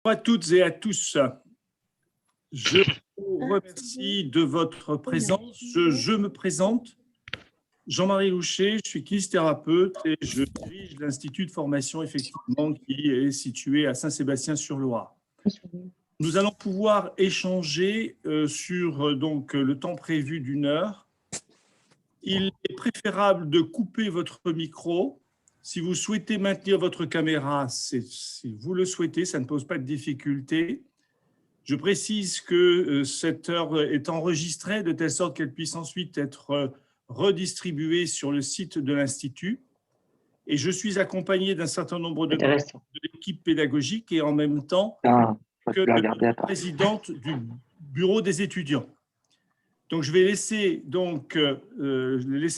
Bonjour à toutes et à tous. Je vous remercie de votre présence. Je me présente, Jean-Marie Louchet, je suis kinésithérapeute et je dirige l'Institut de formation effectivement qui est situé à Saint-Sébastien-sur-Loire. Nous allons pouvoir échanger sur donc, le temps prévu d'1 heure. Il est préférable de couper votre micro. Si vous souhaitez maintenir votre caméra, si vous le souhaitez, ça ne pose pas de difficulté. Je précise que cette heure est enregistrée de telle sorte qu'elle puisse ensuite être redistribuée sur le site de l'Institut. Et je suis accompagné d'un certain nombre de l'équipe pédagogique et en même temps que de présidente du bureau des étudiants. Donc, je vais laisser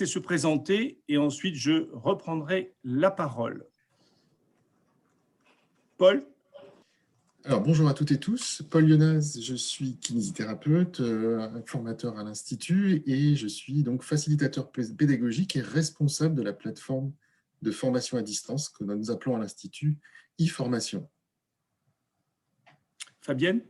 se présenter et ensuite je reprendrai la parole. Paul ? Alors, bonjour à toutes et tous. Paul Lyonaz, je suis kinésithérapeute, formateur à l'Institut et je suis donc facilitateur pédagogique et responsable de la plateforme de formation à distance que nous appelons à l'Institut e-formation. Fabienne ?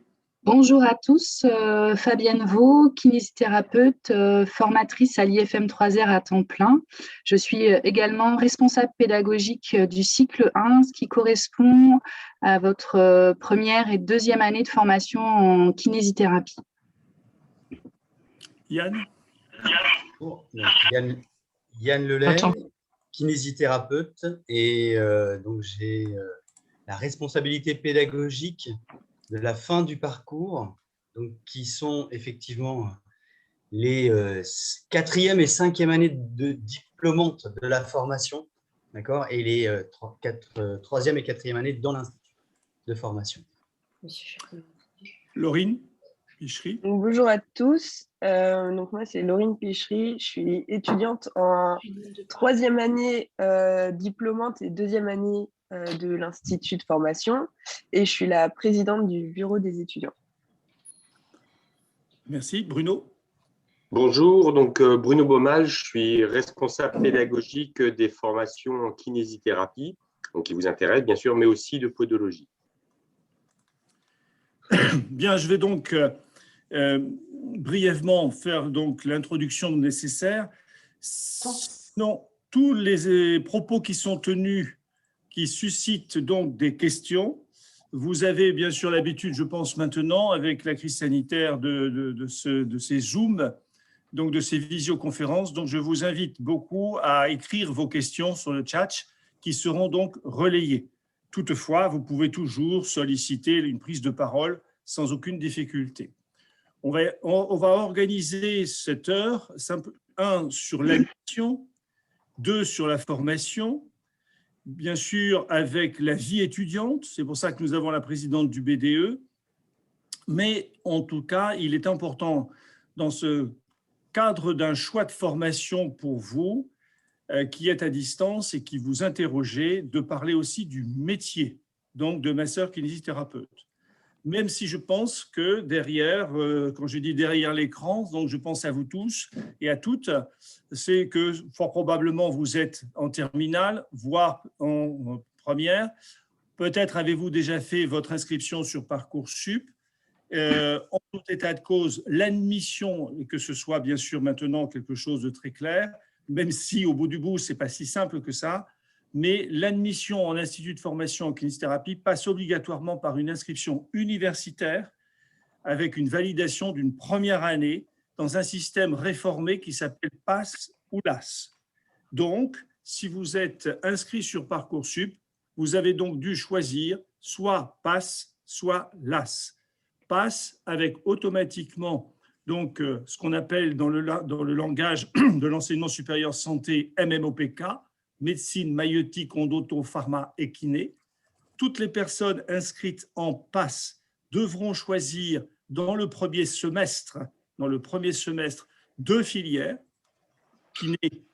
Bonjour à tous, Fabienne Vaux, kinésithérapeute, formatrice à l'IFM 3R à temps plein. Je suis également responsable pédagogique du cycle 1, ce qui correspond à votre première et deuxième année de formation en kinésithérapie. Yann ? Yann Lelay, kinésithérapeute et donc j'ai la responsabilité pédagogique de la fin du parcours, donc qui sont effectivement les 4e et 5e années de diplômantes de la formation, d'accord, et les 3e et 4e années dans l'institut de formation. Laurine Pichery. Bonjour à tous. Donc moi, c'est Laurine Pichery. Je suis étudiante en 3e année diplômante et 2e année de l'Institut de formation et je suis la présidente du bureau des étudiants. Merci. Bruno ? Bonjour, donc Bruno Baumal, je suis responsable pédagogique des formations en kinésithérapie, donc qui vous intéresse bien sûr, mais aussi de podologie. Bien, je vais donc brièvement faire donc l'introduction nécessaire. Sinon, tous les propos qui sont tenus qui suscitent donc des questions. Vous avez bien sûr l'habitude, je pense maintenant, avec la crise sanitaire de ces Zooms, donc de ces visioconférences. Donc, je vous invite beaucoup à écrire vos questions sur le chat qui seront donc relayées. Toutefois, vous pouvez toujours solliciter une prise de parole sans aucune difficulté. On va organiser cette heure, 1 sur la mission, 2 sur la formation, bien sûr avec la vie étudiante, c'est pour ça que nous avons la présidente du BDE, mais en tout cas, il est important dans ce cadre d'un choix de formation pour vous, qui est à distance et qui vous interrogez, de parler aussi du métier, donc de masseur kinésithérapeute. Même si je pense que derrière, quand je dis derrière l'écran, donc je pense à vous tous et à toutes, c'est que fort probablement vous êtes en terminale, voire en première. Peut-être avez-vous déjà fait votre inscription sur Parcoursup. En tout état de cause, l'admission, et que ce soit bien sûr maintenant quelque chose de très clair, même si au bout du bout, ce n'est pas si simple que ça, mais l'admission en institut de formation en kinésithérapie passe obligatoirement par une inscription universitaire avec une validation d'une première année dans un système réformé qui s'appelle PASS ou LAS. Donc, si vous êtes inscrit sur Parcoursup, vous avez donc dû choisir soit PASS, soit LAS. PASS avec automatiquement donc, ce qu'on appelle dans le langage de l'enseignement supérieur santé MMOPK, médecine, maïeutique, ondoto, pharma et kiné. Toutes les personnes inscrites en PASS devront choisir dans le premier semestre 2 filières, kiné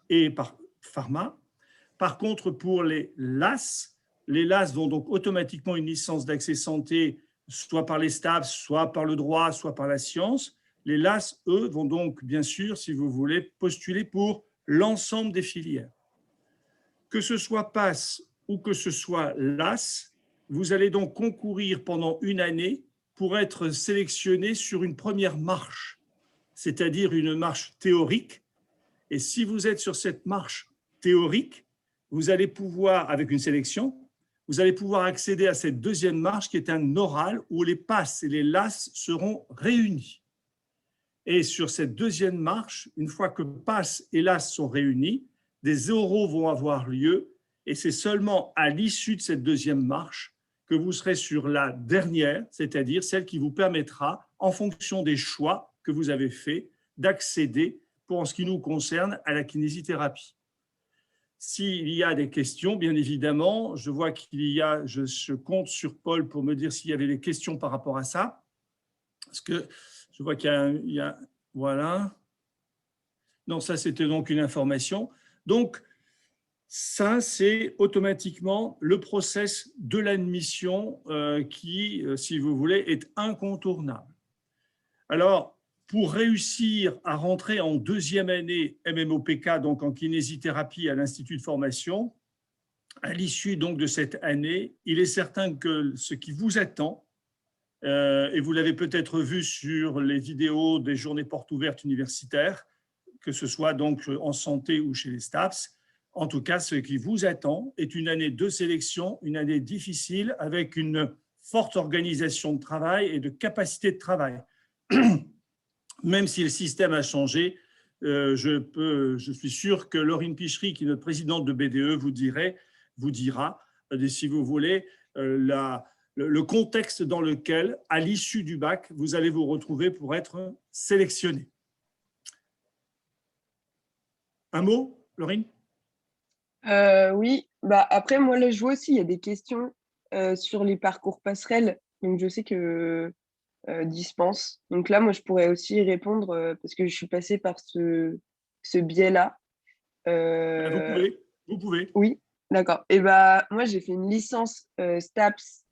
et pharma. Par contre, pour les LAS vont donc automatiquement une licence d'accès santé, soit par les STAPS, soit par le droit, soit par la science. Les LAS, eux, vont donc, bien sûr, si vous voulez, postuler pour l'ensemble des filières. Que ce soit PASS ou que ce soit LAS, vous allez donc concourir pendant une année pour être sélectionné sur une première marche, c'est-à-dire une marche théorique. Et si vous êtes sur cette marche théorique, vous allez pouvoir, avec une sélection, vous allez pouvoir accéder à cette deuxième marche qui est un oral où les PASS et les LAS seront réunis. Et sur cette deuxième marche, une fois que PASS et LAS sont réunis, des oraux vont avoir lieu et c'est seulement à l'issue de cette deuxième marche que vous serez sur la dernière, c'est-à-dire celle qui vous permettra, en fonction des choix que vous avez faits, d'accéder, pour en ce qui nous concerne, à la kinésithérapie. S'il y a des questions, bien évidemment, je vois qu'il y a, je compte sur Paul pour me dire s'il y avait des questions par rapport à ça. Parce que je vois qu'il y a, voilà. Non, ça c'était donc une information. Donc, ça, c'est automatiquement le process de l'admission qui, si vous voulez, est incontournable. Alors, pour réussir à rentrer en deuxième année MMOPK, donc en kinésithérapie à l'Institut de formation, à l'issue donc de cette année, il est certain que ce qui vous attend, et vous l'avez peut-être vu sur les vidéos des journées portes ouvertes universitaires, que ce soit donc en santé ou chez les STAPS, en tout cas, ce qui vous attend est une année de sélection, une année difficile avec une forte organisation de travail et de capacité de travail. Même si le système a changé, je suis sûr que Laurine Pichery, qui est notre présidente de BDE, vous dira, si vous voulez, le contexte dans lequel, à l'issue du bac, vous allez vous retrouver pour être sélectionné. Un mot, Laurine ? Oui, bah, après, moi, là, je vois aussi, il y a des questions sur les parcours passerelles. Donc, je sais que dispense. Donc là, moi, je pourrais aussi répondre parce que je suis passée par ce biais-là. Vous pouvez. Oui, d'accord. Et bah, moi, j'ai fait une licence STAPS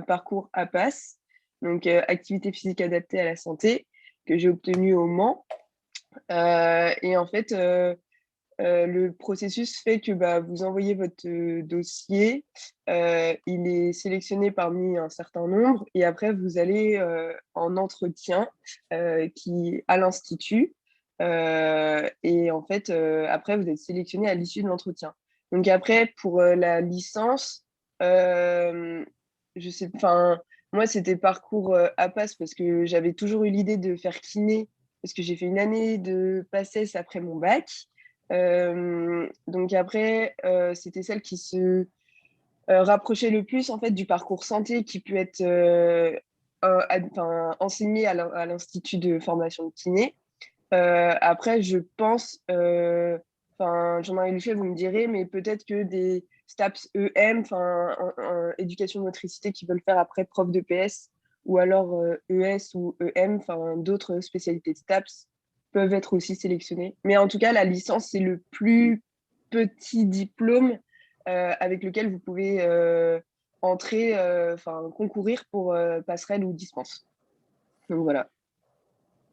parcours APAS, donc activité physique adaptée à la santé, que j'ai obtenue au Mans. Et en fait, le processus fait que bah, vous envoyez votre dossier, il est sélectionné parmi un certain nombre et après vous allez en entretien à l'Institut et en fait après vous êtes sélectionné à l'issue de l'entretien. Donc après pour la licence, je sais, enfin moi c'était parcours APAS parce que j'avais toujours eu l'idée de faire kiné parce que j'ai fait une année de PACES après mon bac. Donc après, c'était celle qui se rapprochait le plus en fait du parcours santé qui peut être enseigné à l'Institut de formation de kiné. Après, je pense, Jean-Marie Luchet, vous me direz, mais peut-être que des STAPS EM, éducation motricité qui veulent faire après prof de PS, ou alors ES ou EM, d'autres spécialités de STAPS peuvent être aussi sélectionnés. Mais en tout cas, la licence, c'est le plus petit diplôme avec lequel vous pouvez concourir pour passerelle ou dispense. Donc voilà.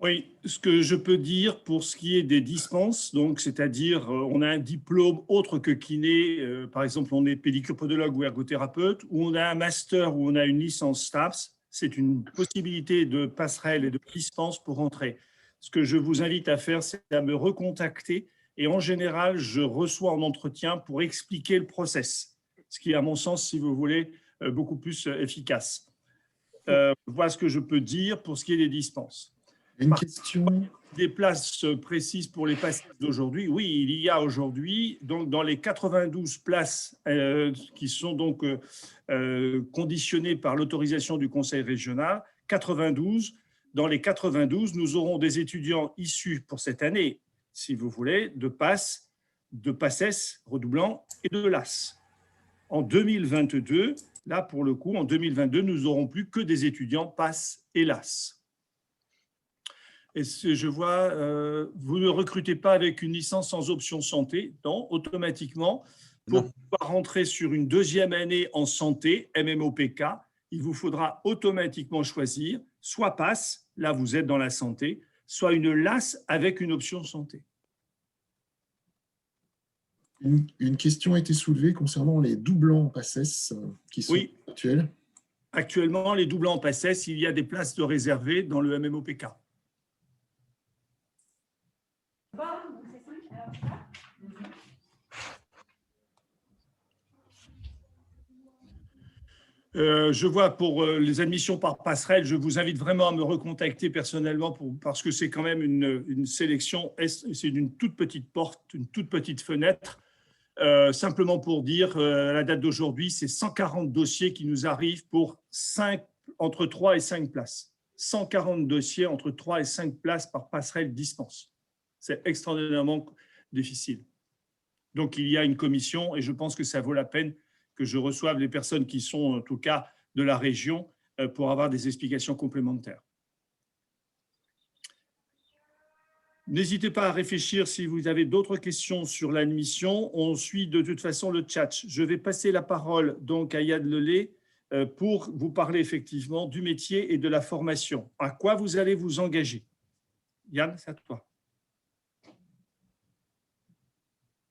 Oui, ce que je peux dire pour ce qui est des dispenses, donc c'est-à-dire on a un diplôme autre que kiné, par exemple on est pédicure-podologue ou ergothérapeute, ou on a un master ou on a une licence STAPS, c'est une possibilité de passerelle et de dispense pour entrer. Ce que je vous invite à faire, c'est à me recontacter et en général, je reçois en entretien pour expliquer le process, ce qui est à mon sens, si vous voulez, beaucoup plus efficace. Voilà ce que je peux dire pour ce qui est des dispenses. Une question. Des places précises pour les passés d'aujourd'hui. Oui, il y a aujourd'hui, donc dans les 92 places qui sont donc conditionnées par l'autorisation du Conseil régional, 92. Dans les 92, nous aurons des étudiants issus pour cette année, si vous voulez, de PASS, de PACES redoublant et de LAS. En 2022, là pour le coup, en 2022, nous n'aurons plus que des étudiants PASS et LAS. Et je vois, vous ne recrutez pas avec une licence sans option santé, non, automatiquement, pour pouvoir rentrer sur une deuxième année en santé, MMOPK, il vous faudra automatiquement choisir soit PASS, là vous êtes dans la santé, soit une LAS avec une option santé. Une question a été soulevée concernant les doublants PACES qui sont actuelle? Actuellement, les doublants en PACES, il y a des places de réservées dans le MMOPK. Je vois pour les admissions par passerelle, je vous invite vraiment à me recontacter personnellement parce que c'est quand même une sélection, c'est une toute petite porte, une toute petite fenêtre. Simplement pour dire, à la date d'aujourd'hui, c'est 140 dossiers qui nous arrivent pour entre 3 et 5 places. 140 dossiers entre 3 et 5 places par passerelle dispense. C'est extraordinairement difficile. Donc, il y a une commission et je pense que ça vaut la peine que je reçoive les personnes qui sont, en tout cas, de la région pour avoir des explications complémentaires. N'hésitez pas à réfléchir si vous avez d'autres questions sur l'admission. On suit de toute façon le chat. Je vais passer la parole donc à Yann Lelay pour vous parler effectivement du métier et de la formation. À quoi vous allez vous engager? Yann, c'est à toi.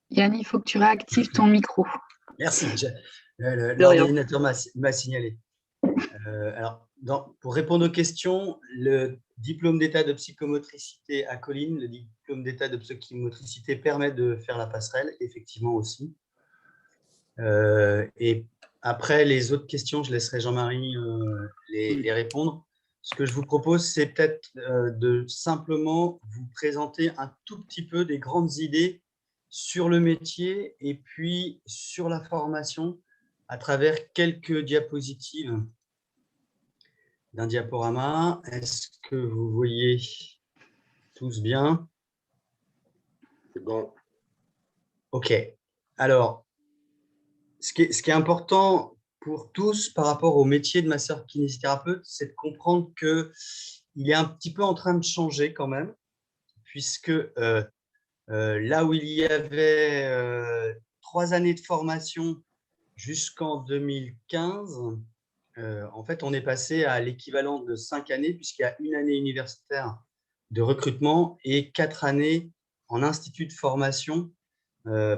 Yann, il faut que tu réactives ton micro. Merci. L'ordinateur m'a signalé. Alors, pour répondre aux questions, le diplôme d'état de psychomotricité à Colline, le diplôme d'état de psychomotricité permet de faire la passerelle, effectivement aussi. Et après, les autres questions, je laisserai Jean-Marie les répondre. Ce que je vous propose, c'est peut-être de simplement vous présenter un tout petit peu des grandes idées sur le métier et puis sur la formation à travers quelques diapositives d'un diaporama. Est-ce que vous voyez tous bien? C'est bon. OK. Alors, ce qui est important pour tous par rapport au métier de masseur-kinésithérapeute, c'est de comprendre qu'il est un petit peu en train de changer quand même, puisque là où il y avait 3 années de formation jusqu'en 2015, en fait, on est passé à l'équivalent de 5 années, puisqu'il y a 1 année universitaire de recrutement et 4 années en institut de formation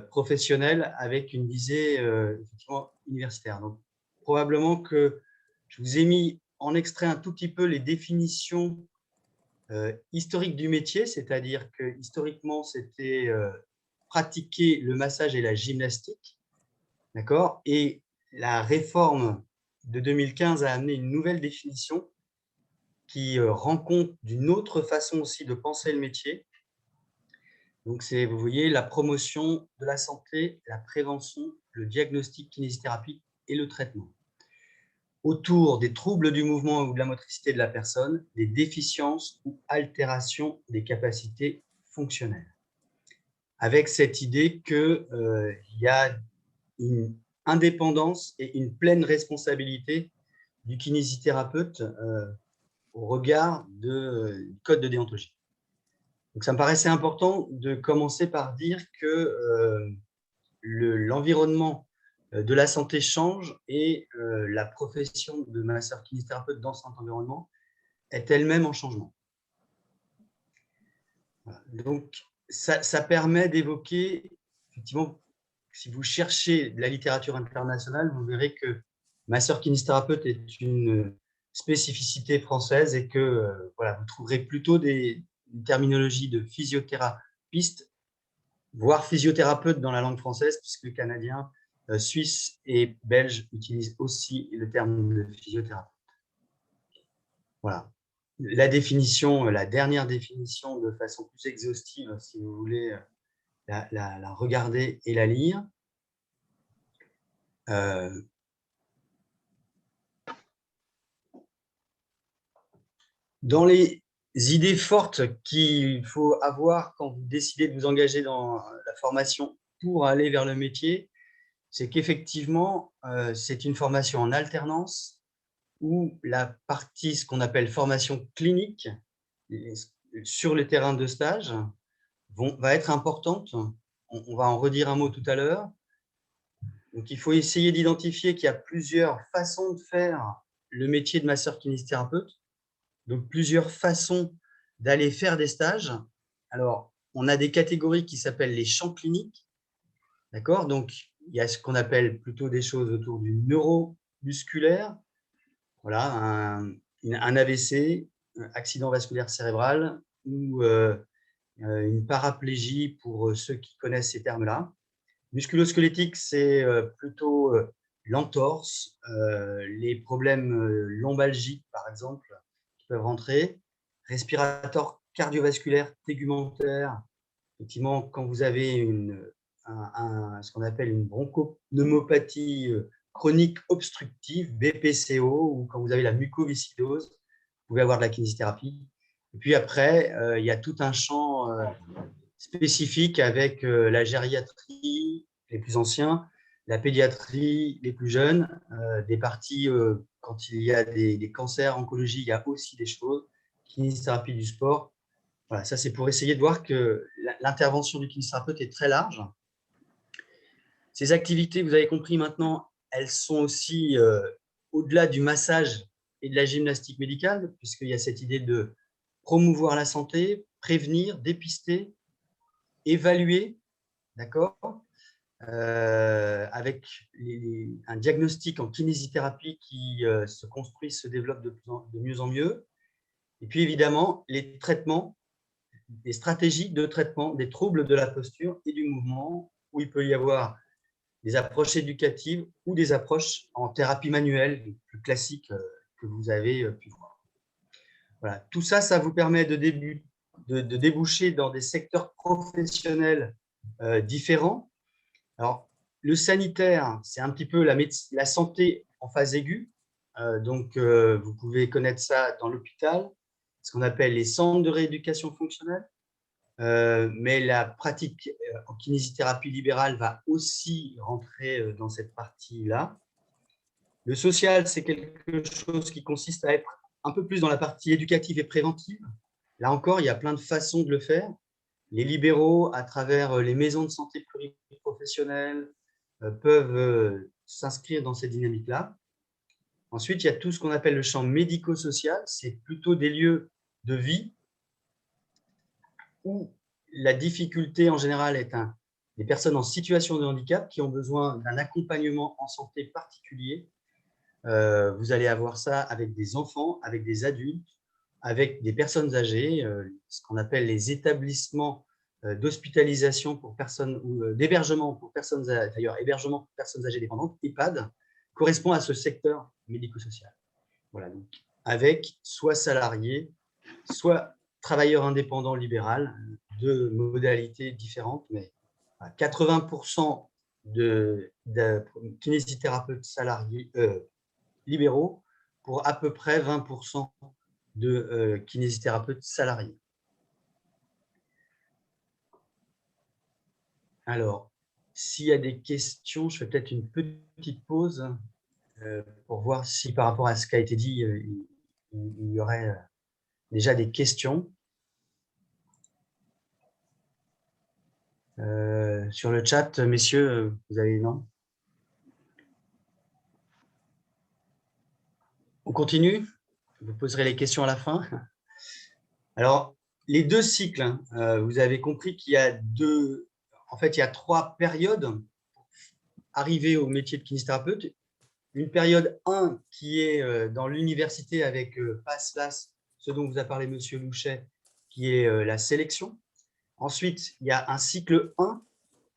professionnelle avec une visée effectivement universitaire. Donc, probablement que je vous ai mis en extrait un tout petit peu les définitions historiques du métier, c'est-à-dire que historiquement, c'était pratiquer le massage et la gymnastique, d'accord? Et la réforme de 2015 a amené une nouvelle définition qui rend compte d'une autre façon aussi de penser le métier. Donc, c'est, vous voyez, la promotion de la santé, la prévention, le diagnostic, kinésithérapie et le traitement. Autour des troubles du mouvement ou de la motricité de la personne, des déficiences ou altérations des capacités fonctionnelles. Avec cette idée qu'il y a une indépendance et une pleine responsabilité du kinésithérapeute au regard du code de déontologie. Donc, ça me paraissait important de commencer par dire que l'environnement de la santé change et la profession de masseur-kinésithérapeute dans cet environnement est elle-même en changement. Voilà. Donc, ça permet d'évoquer, effectivement, si vous cherchez de la littérature internationale, vous verrez que masseur-kinésithérapeute est une spécificité française et que voilà, vous trouverez plutôt une terminologie de physiothérapeute, voire physiothérapeute dans la langue française, puisque les Canadiens, Suisses et Belges utilisent aussi le terme de physiothérapeute. Voilà. La définition, la dernière définition de façon plus exhaustive, si vous voulez la regarder et la lire. Dans les idées fortes qu'il faut avoir quand vous décidez de vous engager dans la formation pour aller vers le métier, c'est qu'effectivement, c'est une formation en alternance où la partie, ce qu'on appelle formation clinique, sur le terrain de stage, va être importante. On va en redire un mot tout à l'heure. Donc, il faut essayer d'identifier qu'il y a plusieurs façons de faire le métier de masseur-kinésithérapeute. Donc, plusieurs façons d'aller faire des stages. Alors, on a des catégories qui s'appellent les champs cliniques. D'accord? Donc, il y a ce qu'on appelle plutôt des choses autour du neuro, musculaire, voilà, un AVC, accident vasculaire cérébral, ou une paraplégie pour ceux qui connaissent ces termes-là. Musculo-squelettique, c'est plutôt l'entorse, les problèmes lombalgiques, par exemple, qui peuvent rentrer, respiratoire cardiovasculaire tégumentaire. Effectivement, quand vous avez ce qu'on appelle une bronchopneumopathie chronique obstructive, BPCO, ou quand vous avez la mucoviscidose, vous pouvez avoir de la kinésithérapie. Et puis après, il y a tout un champ spécifique avec la gériatrie, les plus anciens, la pédiatrie, les plus jeunes, des parties, quand il y a des cancers, oncologie, il y a aussi des choses, kinésithérapie du sport. Voilà, ça c'est pour essayer de voir que l'intervention du kinésithérapeute est très large. Ces activités, vous avez compris maintenant, elles sont aussi au-delà du massage et de la gymnastique médicale, puisqu'il y a cette idée de promouvoir la santé, prévenir, dépister, évaluer, d'accord, avec un diagnostic en kinésithérapie qui se construit, se développe de mieux en mieux. Et puis évidemment, les traitements, des stratégies de traitement des troubles de la posture et du mouvement, où il peut y avoir des approches éducatives ou des approches en thérapie manuelle, plus classiques que vous avez pu voir. Voilà. Tout ça, ça vous permet de déboucher dans des secteurs professionnels différents. Alors, le sanitaire, c'est un petit peu la santé en phase aiguë. Donc, vous pouvez connaître ça dans l'hôpital, ce qu'on appelle les centres de rééducation fonctionnelle. Mais la pratique en kinésithérapie libérale va aussi rentrer dans cette partie-là. Le social, c'est quelque chose qui consiste à être un peu plus dans la partie éducative et préventive. Là encore, il y a plein de façons de le faire. Les libéraux, à travers les maisons de santé pluriprofessionnelles, peuvent s'inscrire dans cette dynamique-là. Ensuite, il y a tout ce qu'on appelle le champ médico-social. C'est plutôt des lieux de vie où la difficulté en général est des personnes en situation de handicap qui ont besoin d'un accompagnement en santé particulier. Vous allez avoir ça avec des enfants, avec des adultes, avec des personnes âgées, ce qu'on appelle les établissements d'hospitalisation pour personnes ou d'hébergement pour personnes, d'ailleurs hébergement pour personnes âgées dépendantes, EHPAD, correspond à ce secteur médico-social. Voilà, donc avec soit salariés, soit travailleurs indépendants libéral, deux modalités différentes, mais 80% de kinésithérapeutes salariés libéraux pour à peu près 20% de kinésithérapeutes salariés. Alors, s'il y a des questions, je fais peut-être une petite pause pour voir si par rapport à ce qui a été dit, il y aurait déjà des questions. Sur le chat, messieurs, vous avez non? On continue? Vous poserez les questions à la fin. Alors, les deux cycles, vous avez compris qu'il y a il y a 3 périodes pour arriver au métier de kinésithérapeute. Une période 1 qui est dans l'université avec PASS, ce dont vous a parlé Monsieur Louchet, qui est la sélection. Ensuite, il y a un cycle 1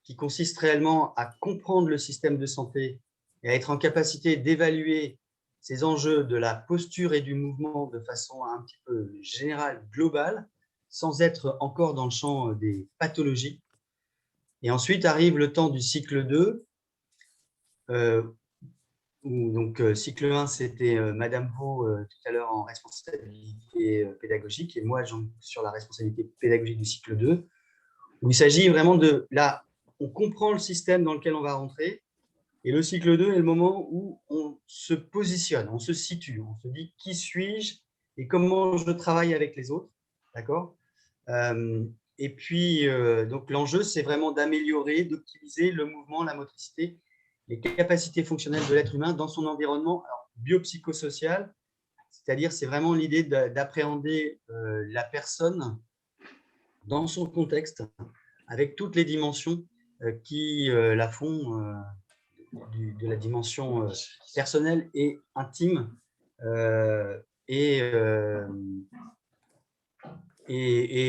qui consiste réellement à comprendre le système de santé et à être en capacité d'évaluer ces enjeux de la posture et du mouvement de façon un petit peu générale, globale, sans être encore dans le champ des pathologies. Et ensuite arrive le temps du cycle 2, donc cycle 1, c'était Madame Vaux tout à l'heure en responsabilité pédagogique, et moi sur la responsabilité pédagogique du cycle 2, où il s'agit vraiment de, là, on comprend le système dans lequel on va rentrer, et le cycle 2 est le moment où on se positionne, on se situe, on se dit qui suis-je et comment je travaille avec les autres, d'accord ? Et puis, donc l'enjeu, c'est vraiment d'améliorer, d'optimiser le mouvement, la motricité, les capacités fonctionnelles de l'être humain dans son environnement biopsychosocial, c'est-à-dire c'est vraiment l'idée d'appréhender la personne dans son contexte, avec toutes les dimensions qui la font de la dimension personnelle et intime et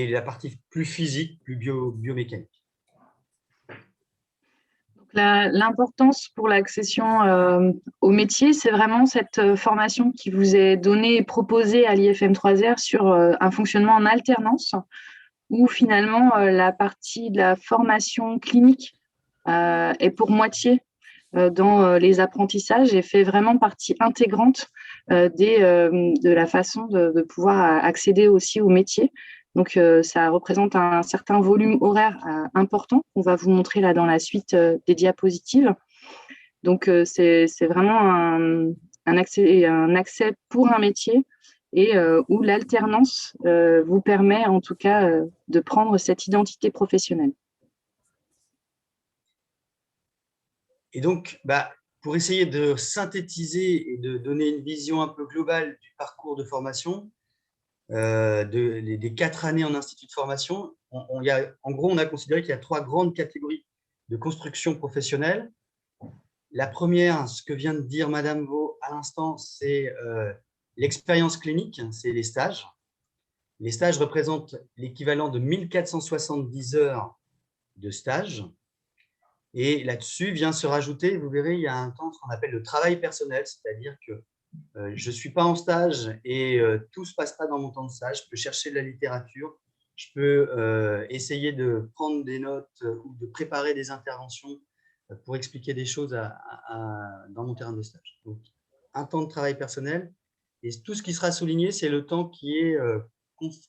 la partie plus physique, plus biomécanique. L'importance pour l'accession au métier, c'est vraiment cette formation qui vous est donnée et proposée à l'IFM 3R sur un fonctionnement en alternance, où finalement la partie de la formation clinique est pour moitié dans les apprentissages et fait vraiment partie intégrante de la façon de pouvoir accéder aussi au métier. Donc, ça représente un certain volume horaire important qu'on va vous montrer là dans la suite des diapositives. Donc, c'est vraiment un accès pour un métier et où l'alternance vous permet en tout cas de prendre cette identité professionnelle. Et donc, pour essayer de synthétiser et de donner une vision un peu globale du parcours de formation, des 4 années en institut de formation, en gros, on a considéré qu'il y a 3 grandes catégories de construction professionnelle. La première, ce que vient de dire Madame Vaux à l'instant, c'est l'expérience clinique, c'est les stages. Les stages représentent l'équivalent de 1470 heures de stage. Et là-dessus vient se rajouter, vous verrez, il y a un temps, ce qu'on appelle le travail personnel, c'est-à-dire que je ne suis pas en stage et tout ne se passe pas dans mon temps de stage. Je peux chercher de la littérature, je peux essayer de prendre des notes ou de préparer des interventions pour expliquer des choses dans mon terrain de stage. Donc, un temps de travail personnel. Et tout ce qui sera souligné, c'est le temps qui est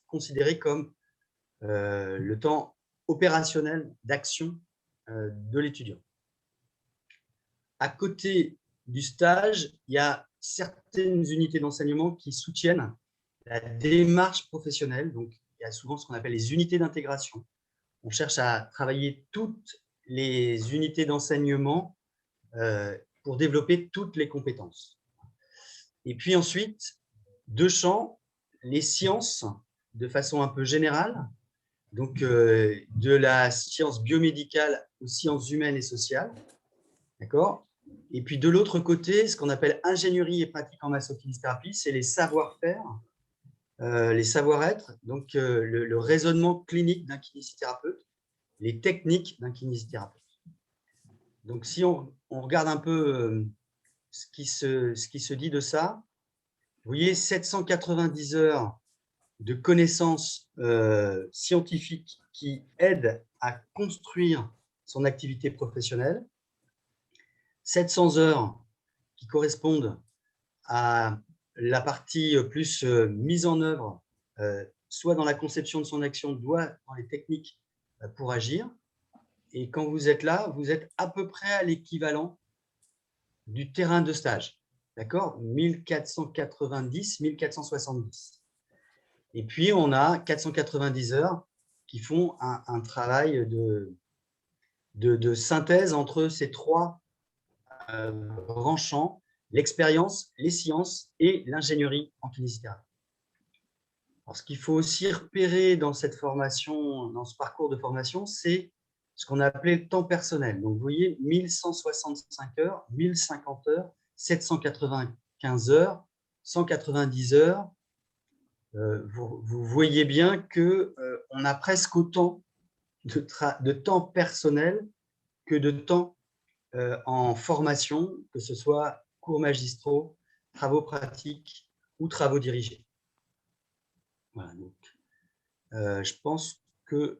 considéré comme le temps opérationnel d'action de l'étudiant. À côté du stage, il y a certaines unités d'enseignement qui soutiennent la démarche professionnelle. Donc, il y a souvent ce qu'on appelle les unités d'intégration. On cherche à travailler toutes les unités d'enseignement pour développer toutes les compétences. Et puis ensuite, 2 champs, les sciences de façon un peu générale, donc de la science biomédicale aux sciences humaines et sociales, d'accord ? Et puis de l'autre côté, ce qu'on appelle ingénierie et pratique en massokinésithérapie, c'est les savoir-faire, les savoir-être, donc le raisonnement clinique d'un kinésithérapeute, les techniques d'un kinésithérapeute. Donc si on regarde un peu ce qui se dit de ça, vous voyez 790 heures de connaissances scientifiques qui aident à construire son activité professionnelle, 700 heures qui correspondent à la partie plus mise en œuvre, soit dans la conception de son action, soit dans les techniques pour agir. Et quand vous êtes là, vous êtes à peu près à l'équivalent du terrain de stage. D'accord ? 1490, 1470. Et puis, on a 490 heures qui font un travail de synthèse entre ces 3 grands champs, l'expérience, les sciences et l'ingénierie en kinésithérapie. Alors, ce qu'il faut aussi repérer dans cette formation, dans ce parcours de formation, c'est ce qu'on a appelé le temps personnel. Donc, vous voyez, 1165 heures, 1050 heures, 795 heures, 190 heures. Vous voyez bien qu'on a presque autant de temps personnel que de temps en formation, que ce soit cours magistraux, travaux pratiques ou travaux dirigés. Voilà, donc, je pense que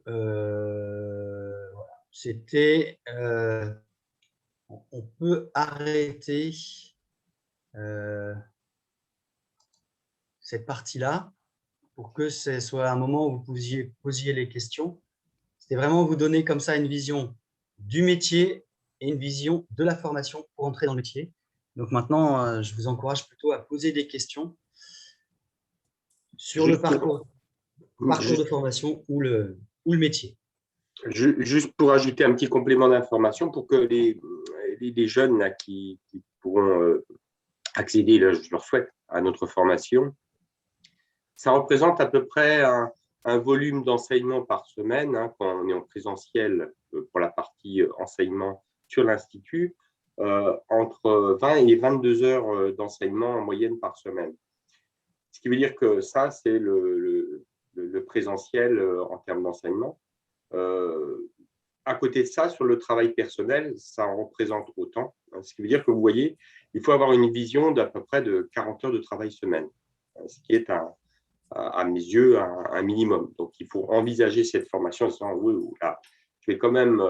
c'était… on peut arrêter cette partie-là pour que ce soit un moment où vous posiez les questions. C'était vraiment vous donner comme ça une vision du métier et une vision de la formation pour entrer dans le métier. Donc maintenant, je vous encourage plutôt à poser des questions sur le parcours de formation ou le métier. Juste pour ajouter un petit complément d'information pour que les jeunes là, qui pourront accéder, là, je leur souhaite, à notre formation, ça représente à peu près un volume d'enseignement par semaine, hein, quand on est en présentiel pour la partie enseignement sur l'Institut, entre 20 et 22 heures d'enseignement en moyenne par semaine. Ce qui veut dire que ça, c'est le présentiel en termes d'enseignement. À côté de ça, sur le travail personnel, ça en représente autant. Ce qui veut dire que vous voyez, il faut avoir une vision d'à peu près de 40 heures de travail semaine, ce qui est à mes yeux un minimum. Donc, il faut envisager cette formation en disant, oui, là, je vais quand même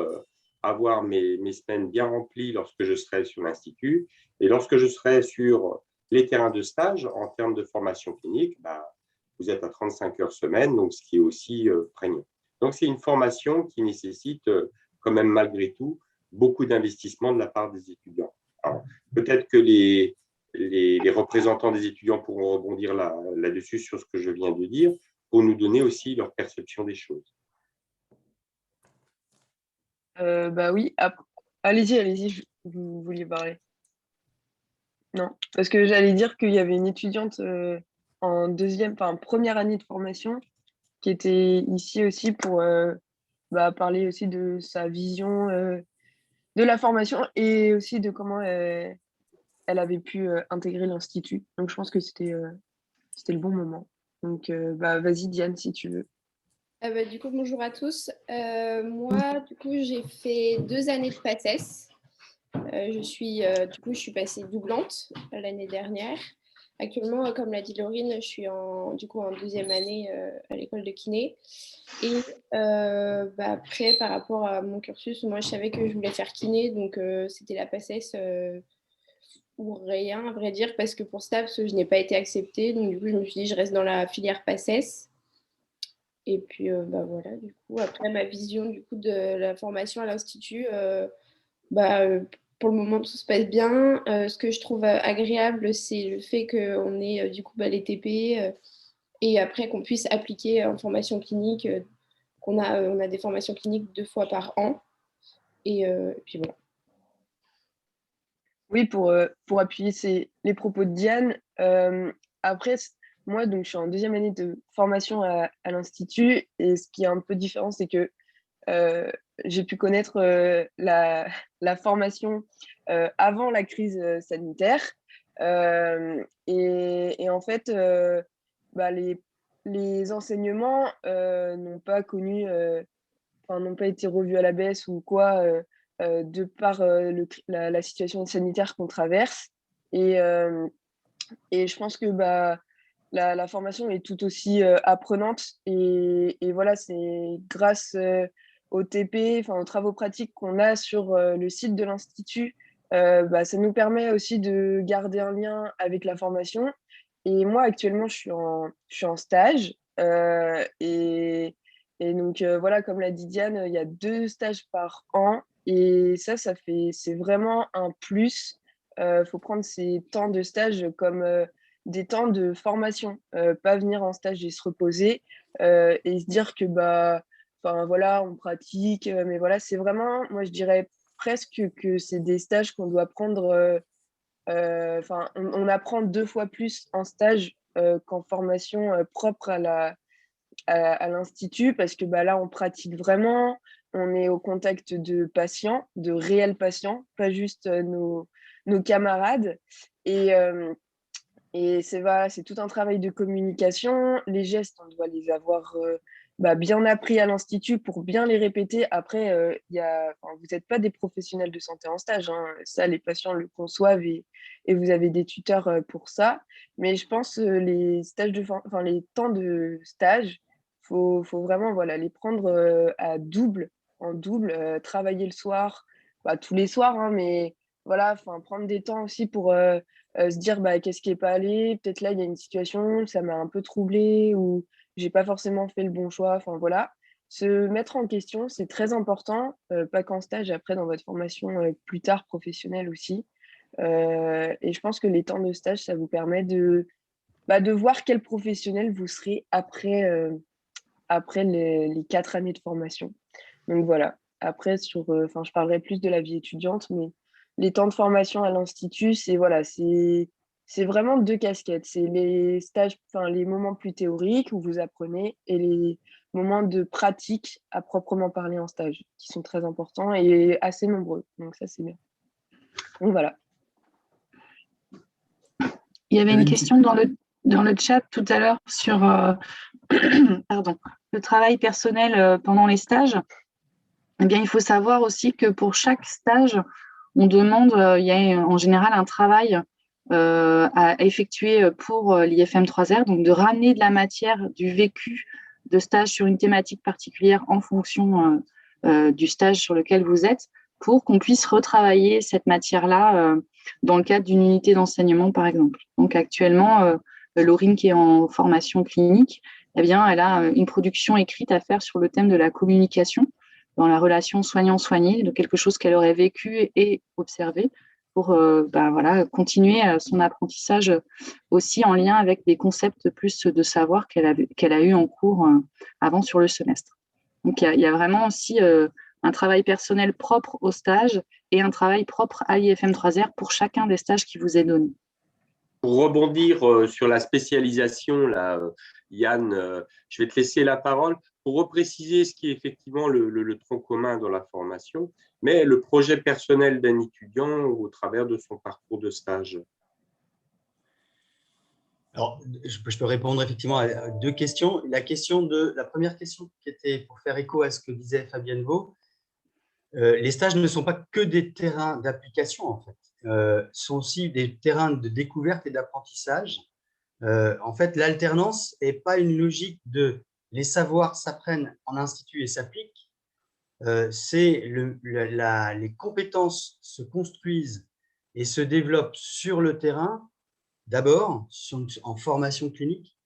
avoir mes semaines bien remplies lorsque je serai sur l'Institut. Et lorsque je serai sur les terrains de stage, en termes de formation clinique, vous êtes à 35 heures semaine, donc ce qui est aussi prégnant. Donc, c'est une formation qui nécessite quand même malgré tout beaucoup d'investissement de la part des étudiants. Alors, peut-être que les représentants des étudiants pourront rebondir là-dessus sur ce que je viens de dire pour nous donner aussi leur perception des choses. Oui, allez-y, vous vouliez parler. Non, parce que j'allais dire qu'il y avait une étudiante en première année de formation qui était ici aussi pour parler aussi de sa vision de la formation et aussi de comment elle avait pu intégrer l'Institut. Donc, je pense que c'était le bon moment. Donc, vas-y, Diane, si tu veux. Du coup, bonjour à tous. Moi, du coup, j'ai fait 2 années de PACES. Je suis passée doublante l'année dernière. Actuellement, comme l'a dit Laurine, je suis en 2e année à l'école de kiné. Et après, par rapport à mon cursus, moi, je savais que je voulais faire kiné, donc c'était la PACES ou rien, à vrai dire, parce que pour STAPS, je n'ai pas été acceptée. Donc, du coup, je me suis dit, je reste dans la filière PACES. Et puis, voilà, du coup, après, ma vision du coup, de la formation à l'Institut, pour le moment, tout se passe bien. Ce que je trouve agréable, c'est le fait qu'on ait du coup les TP et après qu'on puisse appliquer en formation clinique, on a des formations cliniques 2 fois par an. Et puis voilà. Oui, pour appuyer les propos de Diane, après, moi, donc, je suis en 2e année de formation à l'Institut et ce qui est un peu différent, c'est que j'ai pu connaître la formation avant la crise sanitaire. Et en fait, les enseignements n'ont pas n'ont pas été revus à la baisse ou quoi, de par la situation sanitaire qu'on traverse. Et je pense que la formation est tout aussi apprenante. Et voilà, c'est grâce aux TP, aux travaux pratiques qu'on a sur le site de l'Institut, ça nous permet aussi de garder un lien avec la formation. Et moi, actuellement, je suis en stage. Et donc, voilà, comme l'a dit Diane, il y a 2 stages par an. Et c'est vraiment un plus. Faut prendre ces temps de stage comme des temps de formation, pas venir en stage et se reposer et se dire que voilà, on pratique, mais voilà, c'est vraiment, moi je dirais presque que c'est des stages qu'on doit prendre. On apprend 2 fois plus en stage qu'en formation propre à l'Institut, parce que là, on pratique vraiment, on est au contact de patients, de réels patients, pas juste nos camarades. Et c'est tout un travail de communication. Les gestes, on doit les avoir bien appris à l'Institut pour bien les répéter. Après, vous n'êtes pas des professionnels de santé en stage, hein. Ça, les patients le conçoivent et vous avez des tuteurs pour ça. Mais je pense les temps de stage, faut vraiment les prendre en double, travailler le soir, tous les soirs, hein, mais voilà, prendre des temps aussi pour se dire qu'est-ce qui n'est pas allé, peut-être là il y a une situation, ça m'a un peu troublé ou j'ai pas forcément fait le bon choix, voilà. Se mettre en question, c'est très important, pas qu'en stage, après dans votre formation plus tard professionnelle aussi. Et je pense que les temps de stage, ça vous permet de voir quel professionnel vous serez après les 4 années de formation. Donc voilà. Après, je parlerai plus de la vie étudiante, mais les temps de formation à l'Institut, c'est vraiment 2 casquettes. C'est les stages, les moments plus théoriques où vous apprenez et les moments de pratique à proprement parler en stage, qui sont très importants et assez nombreux. Donc ça, c'est bien. Donc voilà. Il y avait une question dans le chat tout à l'heure sur pardon, le travail personnel pendant les stages. Eh bien, il faut savoir aussi que pour chaque stage, on demande, il y a en général un travail à effectuer pour l'IFM 3R, donc de ramener de la matière du vécu de stage sur une thématique particulière en fonction du stage sur lequel vous êtes, pour qu'on puisse retravailler cette matière-là dans le cadre d'une unité d'enseignement, par exemple. Donc actuellement, Laurine, qui est en formation clinique, eh bien, elle a une production écrite à faire sur le thème de la communication dans la relation soignant-soigné, de quelque chose qu'elle aurait vécu et observé, pour voilà, continuer son apprentissage aussi en lien avec des concepts plus de savoir qu'elle a eu en cours avant sur le semestre. Donc, il y a vraiment aussi un travail personnel propre au stage et un travail propre à l'IFM 3R pour chacun des stages qui vous est donné. Pour rebondir sur la spécialisation, là, Yann, je vais te laisser la parole pour repréciser ce qui est effectivement le tronc commun dans la formation, mais le projet personnel d'un étudiant au travers de son parcours de stage. Alors, je peux répondre effectivement à deux questions. La première question qui était pour faire écho à ce que disait Fabienne Vaux, les stages ne sont pas que des terrains d'application, en fait. Sont aussi des terrains de découverte et d'apprentissage. En fait, l'alternance n'est pas une logique de les savoirs s'apprennent en institut et s'appliquent. Les compétences se construisent et se développent sur le terrain, d'abord en formation clinique.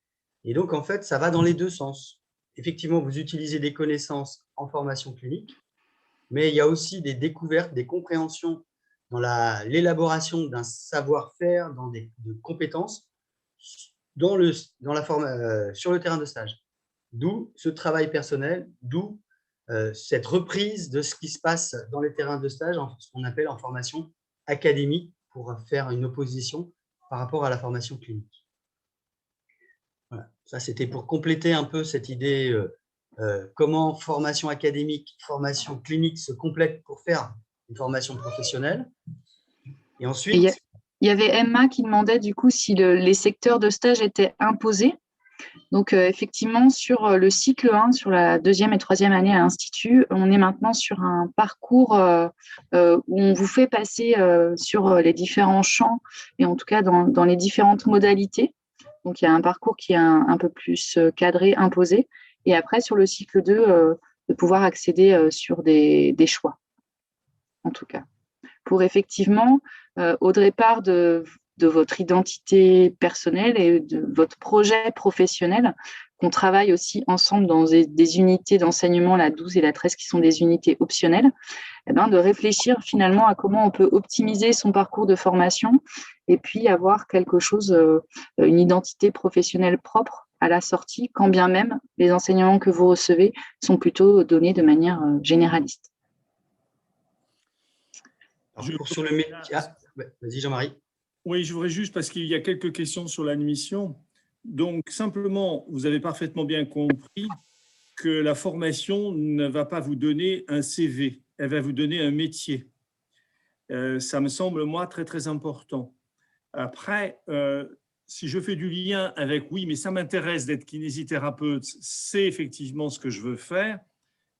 Et donc, en fait, ça va dans les deux sens. Effectivement, vous utilisez des connaissances en formation clinique, mais il y a aussi des découvertes, des compréhensions dans l'élaboration d'un savoir-faire, de compétences sur le terrain de stage. D'où ce travail personnel, d'où cette reprise de ce qui se passe dans les terrains de stage, ce qu'on appelle en formation académique, pour faire une opposition par rapport à la formation clinique. Voilà. Ça, c'était pour compléter un peu cette idée comment formation académique, formation clinique se complètent pour faire une formation professionnelle. Et ensuite… Il y avait Emma qui demandait du coup si les secteurs de stage étaient imposés. Donc, effectivement, sur le cycle 1, sur la 2e et 3e année à l'Institut, on est maintenant sur un parcours où on vous fait passer sur les différents champs et en tout cas dans les différentes modalités. Donc, il y a un parcours qui est un peu plus cadré, imposé. Et après, sur le cycle 2, de pouvoir accéder sur des choix, en tout cas. Pour effectivement, au départ de votre identité personnelle et de votre projet professionnel, qu'on travaille aussi ensemble dans des unités d'enseignement, la 12 et la 13, qui sont des unités optionnelles, de réfléchir finalement à comment on peut optimiser son parcours de formation et puis avoir quelque chose, une identité professionnelle propre à la sortie, quand bien même les enseignements que vous recevez sont plutôt donnés de manière généraliste. Sur le métier… Vas-y, Jean-Marie. Oui, je voudrais juste, parce qu'il y a quelques questions sur l'admission. Donc, simplement, vous avez parfaitement bien compris que la formation ne va pas vous donner un CV, elle va vous donner un métier. Ça me semble, moi, très, très important. Après, si je fais du lien avec « oui, mais ça m'intéresse d'être kinésithérapeute, c'est effectivement ce que je veux faire »,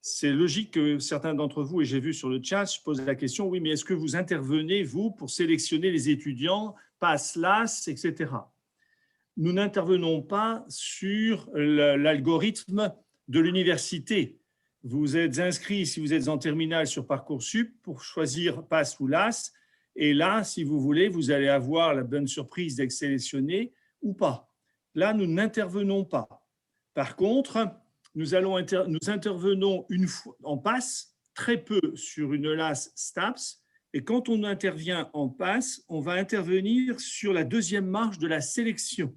c'est logique que certains d'entre vous, et j'ai vu sur le chat, se posent la question, oui, mais est-ce que vous intervenez, vous, pour sélectionner les étudiants, passe, LAS, etc. Nous n'intervenons pas sur l'algorithme de l'université. Vous êtes inscrit, si vous êtes en terminale, sur Parcoursup pour choisir passe ou LAS, et là, si vous voulez, vous allez avoir la bonne surprise d'être sélectionné ou pas. Là, nous n'intervenons pas. Par contre, nous intervenons une fois en passe, très peu sur une LAS STAPS, et quand on intervient en passe, on va intervenir sur la deuxième marche de la sélection.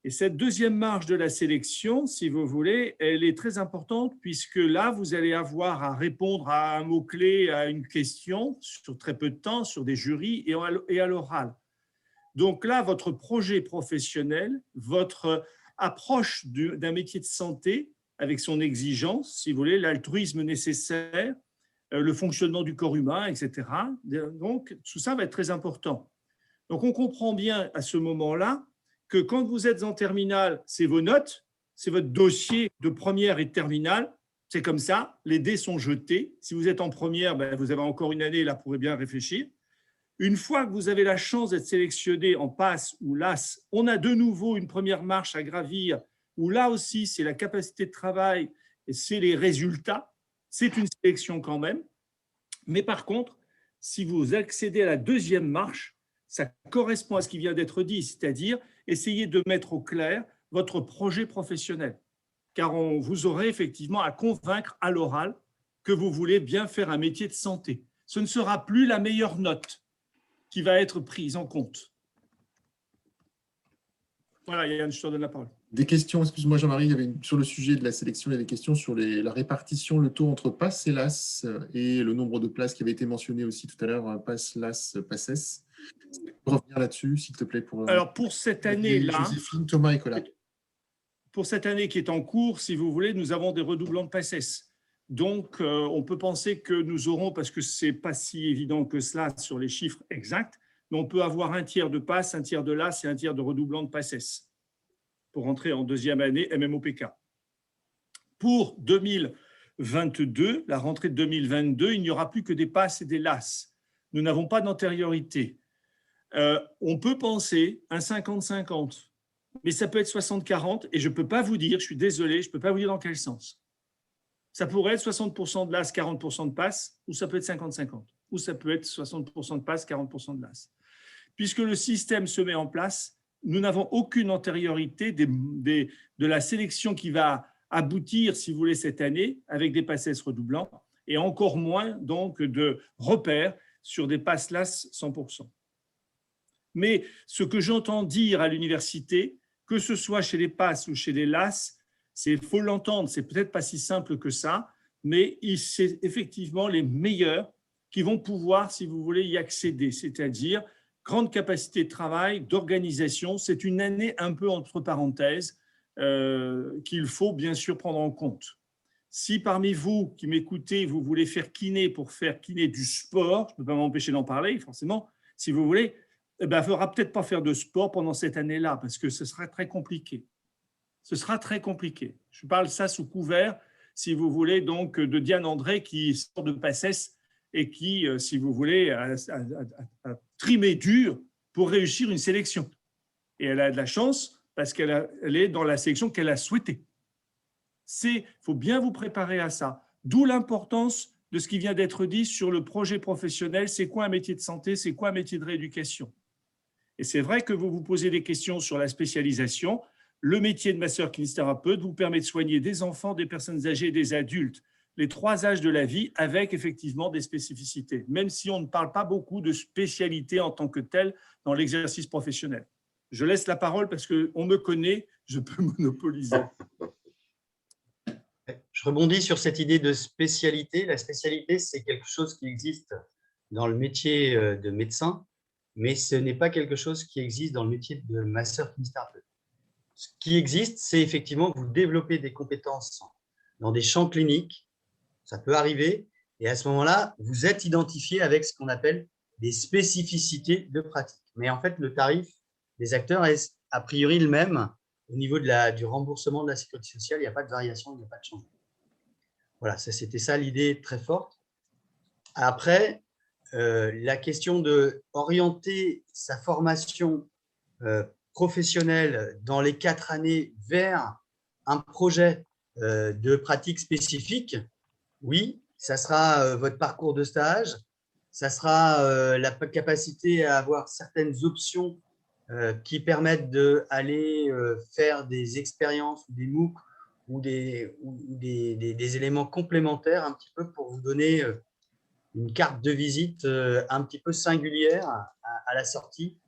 Et cette deuxième marche de la sélection, si vous voulez, elle est très importante puisque là, vous allez avoir à répondre à un mot-clé, à une question sur très peu de temps, sur des jurys et à l'oral. Donc là, votre projet professionnel, votre approche d'un métier de santé avec son exigence, si vous voulez, l'altruisme nécessaire, le fonctionnement du corps humain, etc. Donc, tout ça va être très important. Donc, on comprend bien à ce moment-là que quand vous êtes en terminale, c'est vos notes, c'est votre dossier de première et de terminale. C'est comme ça, les dés sont jetés. Si vous êtes en première, ben, vous avez encore une année là pour bien réfléchir. Une fois que vous avez la chance d'être sélectionné en passe ou LAS, on a de nouveau une première marche à gravir où là aussi, c'est la capacité de travail et c'est les résultats. C'est une sélection quand même. Mais par contre, si vous accédez à la deuxième marche, ça correspond à ce qui vient d'être dit, c'est-à-dire essayer de mettre au clair votre projet professionnel. Car vous aurez effectivement à convaincre à l'oral que vous voulez bien faire un métier de santé. Ce ne sera plus la meilleure note qui va être prise en compte. Voilà, Yann, je te donne la parole. Des questions, excuse-moi Jean-Marie, sur le sujet de la sélection, il y a des questions sur la répartition, le taux entre PASS et LAS et le nombre de places qui avait été mentionné aussi tout à l'heure, PASS, LAS, PASSES. Pour revenir là-dessus, s'il te plaît. Alors, pour cette année-là, Joséphine, Thomas et Colas. Pour cette année qui est en cours, si vous voulez, nous avons des redoublants de PASSES. Donc, on peut penser que nous aurons, parce que ce n'est pas si évident que cela sur les chiffres exacts, mais on peut avoir un tiers de PASS, un tiers de LAS et un tiers de redoublants de PASSES pour entrer en deuxième année MMOPK. Pour 2022, la rentrée de 2022, il n'y aura plus que des PASS et des LAS. Nous n'avons pas d'antériorité. On peut penser un 50-50, mais ça peut être 60-40 et je ne peux pas vous dire, je suis désolé, je ne peux pas vous dire dans quel sens. Ça pourrait être 60% de LAS, 40% de PASS, ou ça peut être 50-50, ou ça peut être 60% de PASS, 40% de LAS. Puisque le système se met en place, nous n'avons aucune antériorité de la sélection qui va aboutir, si vous voulez, cette année, avec des PASSES redoublants, et encore moins donc de repères sur des PASS LAS 100%. Mais ce que j'entends dire à l'université, que ce soit chez les PASS ou chez les LAS, il faut l'entendre, c'est peut-être pas si simple que ça, mais c'est effectivement les meilleurs qui vont pouvoir, si vous voulez, y accéder, c'est-à-dire grande capacité de travail, d'organisation. C'est une année un peu entre parenthèses qu'il faut bien sûr prendre en compte. Si parmi vous qui m'écoutez, vous voulez faire kiné pour faire kiné du sport, je ne peux pas m'empêcher d'en parler, forcément, si vous voulez, il ne faudra peut-être pas faire de sport pendant cette année-là parce que ce sera très compliqué. Ce sera très compliqué. Je parle ça sous couvert, si vous voulez, donc de Diane André qui sort de PASSES et qui, si vous voulez, a trimé dur pour réussir une sélection. Et elle a de la chance parce qu'elle est dans la sélection qu'elle a souhaitée. Il faut bien vous préparer à ça. D'où l'importance de ce qui vient d'être dit sur le projet professionnel. C'est quoi un métier de santé? C'est quoi un métier de rééducation? Et c'est vrai que vous vous posez des questions sur la spécialisation. Le métier de masseur-kinésithérapeute vous permet de soigner des enfants, des personnes âgées et des adultes, les 3 âges de la vie, avec effectivement des spécificités, même si on ne parle pas beaucoup de spécialité en tant que telle dans l'exercice professionnel. Je laisse la parole parce qu'on me connaît, je peux monopoliser. Je rebondis sur cette idée de spécialité. La spécialité, c'est quelque chose qui existe dans le métier de médecin, mais ce n'est pas quelque chose qui existe dans le métier de masseur-kinésithérapeute. Ce qui existe, c'est effectivement que vous développez des compétences dans des champs cliniques, ça peut arriver, et à ce moment-là, vous êtes identifié avec ce qu'on appelle des spécificités de pratique. Mais en fait, le tarif des acteurs est a priori le même au niveau du remboursement de la sécurité sociale. Il n'y a pas de variation, il n'y a pas de changement. Voilà, c'était ça l'idée très forte. Après, la question d'orienter sa formation professionnelle dans les 4 années vers un projet de pratique spécifique, oui, ça sera votre parcours de stage, ça sera la capacité à avoir certaines options qui permettent d'aller faire des expériences ou des MOOC ou des éléments complémentaires un petit peu pour vous donner une carte de visite un petit peu singulière à la sortie,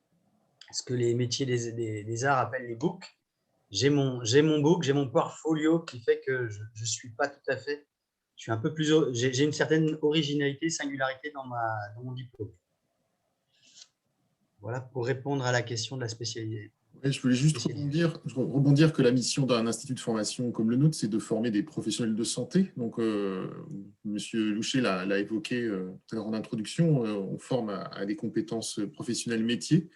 ce que les métiers des arts appellent les books. J'ai mon book, j'ai mon portfolio qui fait que je suis pas tout à fait, je suis un peu plus, j'ai une certaine originalité, singularité dans mon diplôme. Voilà pour répondre à la question de la spécialité. Je voulais juste rebondir que la mission d'un institut de formation comme le nôtre, c'est de former des professionnels de santé. Donc, Monsieur Louchet l'a évoqué tout à l'heure en introduction, on forme à des compétences professionnelles métiers.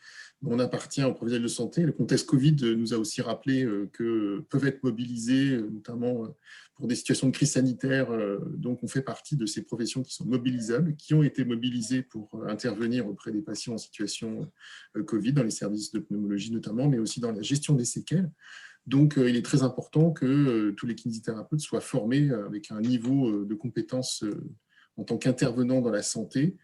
On appartient aux professionnels de santé. Le contexte Covid nous a aussi rappelé que peuvent être mobilisés, notamment pour des situations de crise sanitaire. Donc, on fait partie de ces professions qui sont mobilisables, qui ont été mobilisées pour intervenir auprès des patients en situation Covid, dans les services de pneumologie notamment, mais aussi dans la gestion des séquelles. Donc, il est très important que tous les kinésithérapeutes soient formés avec un niveau de compétences en tant qu'intervenants dans la santé,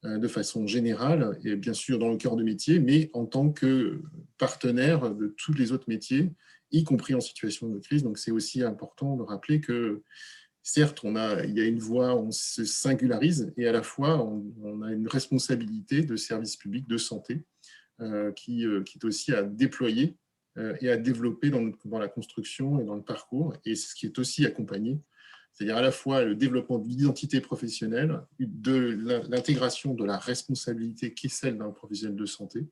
de façon générale, et bien sûr dans le cœur de métier, mais en tant que partenaire de tous les autres métiers, y compris en situation de crise. Donc, c'est aussi important de rappeler que, certes, il y a une voie, on se singularise, et à la fois, on a une responsabilité de service public de santé qui est aussi à déployer et à développer dans la construction et dans le parcours, et ce qui est aussi accompagné, c'est-à-dire à la fois le développement de l'identité professionnelle, de l'intégration de la responsabilité qui est celle d'un professionnel de santé,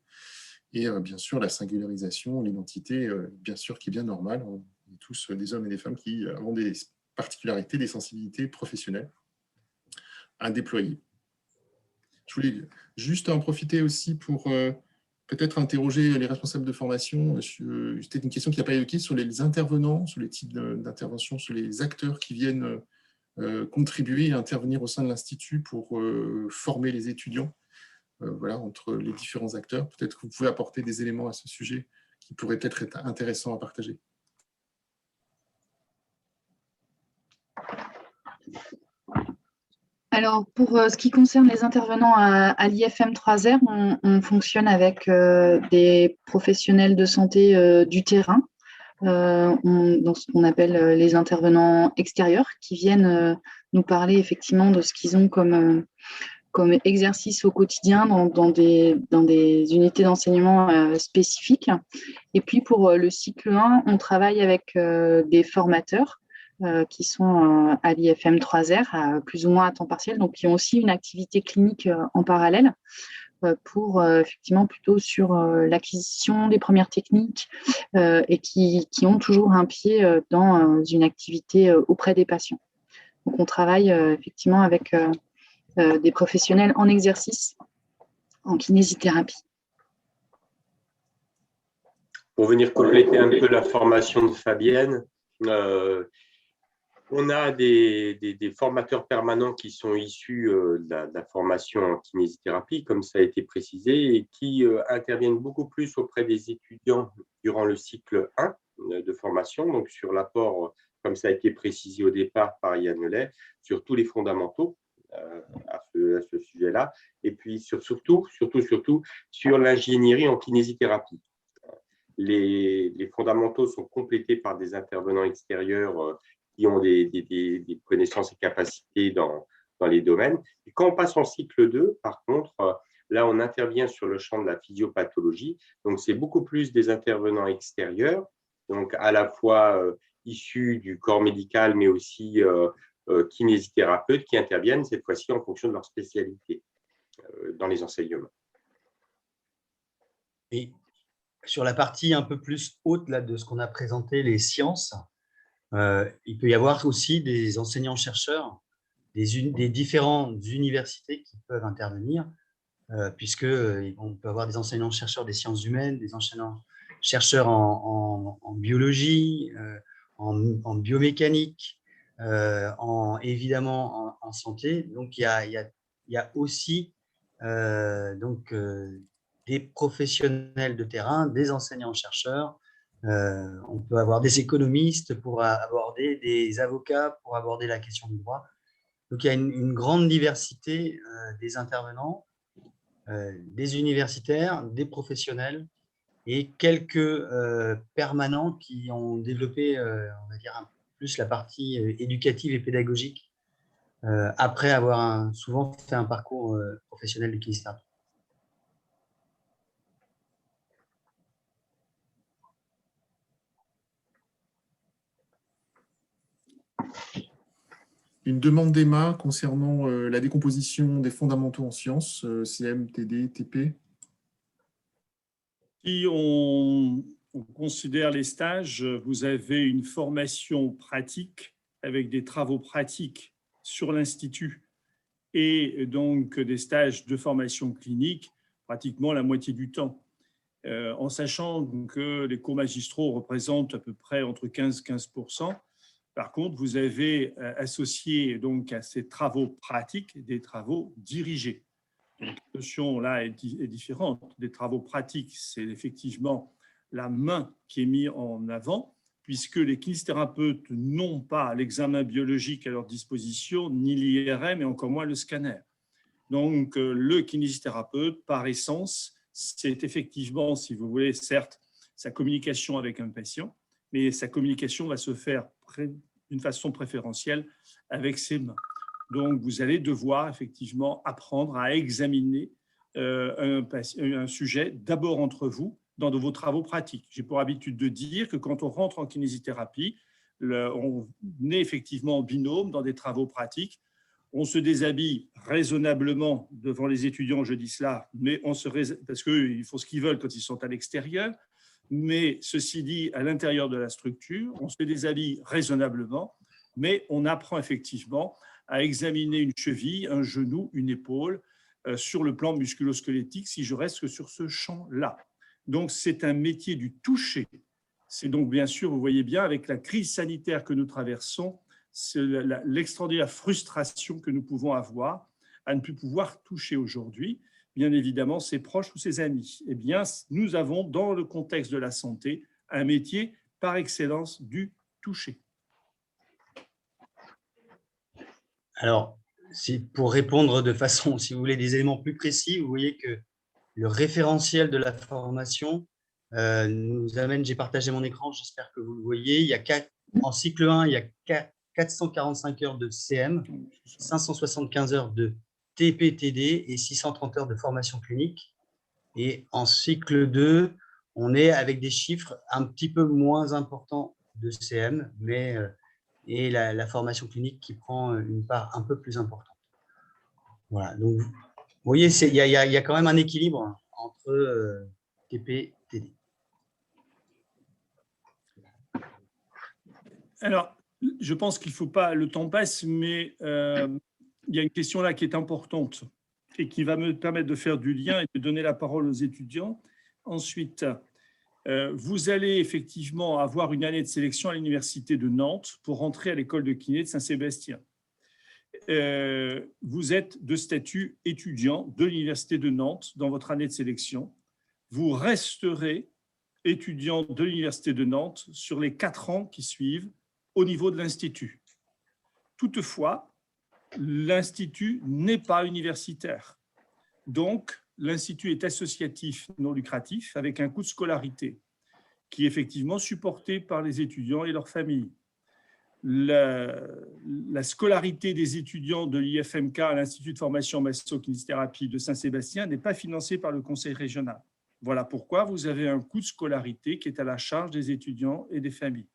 et bien sûr la singularisation, l'identité, bien sûr qui est bien normale. On est tous des hommes et des femmes qui ont des particularités, des sensibilités professionnelles à déployer. Je voulais juste en profiter aussi pour peut-être interroger les responsables de formation. C'était une question qui n'a pas évoquée sur les intervenants, sur les types d'interventions, sur les acteurs qui viennent contribuer et intervenir au sein de l'Institut pour former les étudiants, voilà, entre les différents acteurs. Peut-être que vous pouvez apporter des éléments à ce sujet qui pourraient peut-être être intéressants à partager. Alors, pour ce qui concerne les intervenants à l'IFM 3R, on fonctionne avec des professionnels de santé du terrain, dans ce qu'on appelle les intervenants extérieurs, qui viennent nous parler effectivement de ce qu'ils ont comme exercice au quotidien dans des unités d'enseignement spécifiques. Et puis, pour le cycle 1, on travaille avec des formateurs qui sont à l'IFM 3R, plus ou moins à temps partiel, donc qui ont aussi une activité clinique en parallèle pour effectivement plutôt sur l'acquisition des premières techniques et qui ont toujours un pied dans une activité auprès des patients. Donc on travaille effectivement avec des professionnels en exercice, en kinésithérapie. Pour venir compléter un peu la formation de Fabienne, on a des formateurs permanents qui sont issus de la formation en kinésithérapie, comme ça a été précisé, et qui interviennent beaucoup plus auprès des étudiants durant le cycle 1 de formation, donc sur l'apport, comme ça a été précisé au départ par Yann Lelay, sur tous les fondamentaux à ce sujet-là, et puis surtout sur l'ingénierie en kinésithérapie. Les fondamentaux sont complétés par des intervenants extérieurs qui ont des connaissances et capacités dans les domaines. Et quand on passe en cycle 2, par contre, là, on intervient sur le champ de la physiopathologie. Donc, c'est beaucoup plus des intervenants extérieurs, donc à la fois issus du corps médical, mais aussi kinésithérapeutes qui interviennent cette fois-ci en fonction de leur spécialité dans les enseignements. Et sur la partie un peu plus haute là, de ce qu'on a présenté, les sciences, il peut y avoir aussi des enseignants-chercheurs des différentes universités qui peuvent intervenir, puisqu'on peut avoir des enseignants-chercheurs des sciences humaines, des enseignants-chercheurs en biologie, en biomécanique, évidemment en santé. Donc, il y a aussi des professionnels de terrain, des enseignants-chercheurs. On peut avoir des économistes pour aborder, des avocats pour aborder la question du droit. Donc, il y a une grande diversité des intervenants, des universitaires, des professionnels et quelques permanents qui ont développé, on va dire, un peu plus la partie éducative et pédagogique après avoir souvent fait un parcours professionnel de kinésithérapie. Une demande d'Emma concernant la décomposition des fondamentaux en sciences, CM, TD, TP. Si on on considère les stages, vous avez une formation pratique avec des travaux pratiques sur l'Institut et donc des stages de formation clinique pratiquement la moitié du temps, en sachant que les cours magistraux représentent à peu près entre 15 et 15%. Par contre, vous avez associé donc à ces travaux pratiques des travaux dirigés. Donc, la notion là est différente. Des travaux pratiques, c'est effectivement la main qui est mise en avant, puisque les kinésithérapeutes n'ont pas l'examen biologique à leur disposition, ni l'IRM et encore moins le scanner. Donc, le kinésithérapeute, par essence, c'est effectivement, si vous voulez, certes, sa communication avec un patient, mais sa communication va se faire d'une façon préférentielle avec ses mains. Donc, vous allez devoir effectivement apprendre à examiner un sujet d'abord entre vous dans de vos travaux pratiques. J'ai pour habitude de dire que quand on rentre en kinésithérapie, on est effectivement en binôme dans des travaux pratiques. On se déshabille raisonnablement devant les étudiants, je dis cela, mais parce qu'ils font ce qu'ils veulent quand ils sont à l'extérieur. Mais ceci dit, à l'intérieur de la structure, on se déshabille raisonnablement, mais on apprend effectivement à examiner une cheville, un genou, une épaule sur le plan musculo-squelettique, si je reste que sur ce champ-là. Donc, c'est un métier du toucher. C'est donc, bien sûr, vous voyez bien, avec la crise sanitaire que nous traversons, c'est l'extraordinaire frustration que nous pouvons avoir à ne plus pouvoir toucher aujourd'hui, bien évidemment, ses proches ou ses amis. Eh bien, nous avons, dans le contexte de la santé, un métier par excellence du toucher. Alors, pour répondre de façon, si vous voulez, des éléments plus précis, vous voyez que le référentiel de la formation nous amène, j'ai partagé mon écran, j'espère que vous le voyez, en cycle 1, il y a 445 heures de CM, 575 heures de TPTD et 630 heures de formation clinique. Et en cycle 2, on est avec des chiffres un petit peu moins importants de CM, mais et la formation clinique qui prend une part un peu plus importante. Voilà, donc vous voyez, il y a quand même un équilibre entre TP et TD. Alors, je pense qu'il ne faut pas, le temps passe, mais il y a une question là qui est importante et qui va me permettre de faire du lien et de donner la parole aux étudiants. Ensuite, vous allez effectivement avoir une année de sélection à l'Université de Nantes pour rentrer à l'école de kiné de Saint-Sébastien. Vous êtes de statut étudiant de l'Université de Nantes dans votre année de sélection. Vous resterez étudiant de l'Université de Nantes sur les 4 ans qui suivent au niveau de l'Institut. Toutefois, l'Institut n'est pas universitaire. Donc, l'Institut est associatif non lucratif avec un coût de scolarité qui est effectivement supporté par les étudiants et leurs familles. La scolarité des étudiants de l'IFMK à l'Institut de formation masso-kinésithérapie de Saint-Sébastien n'est pas financée par le conseil régional. Voilà pourquoi vous avez un coût de scolarité qui est à la charge des étudiants et des familles.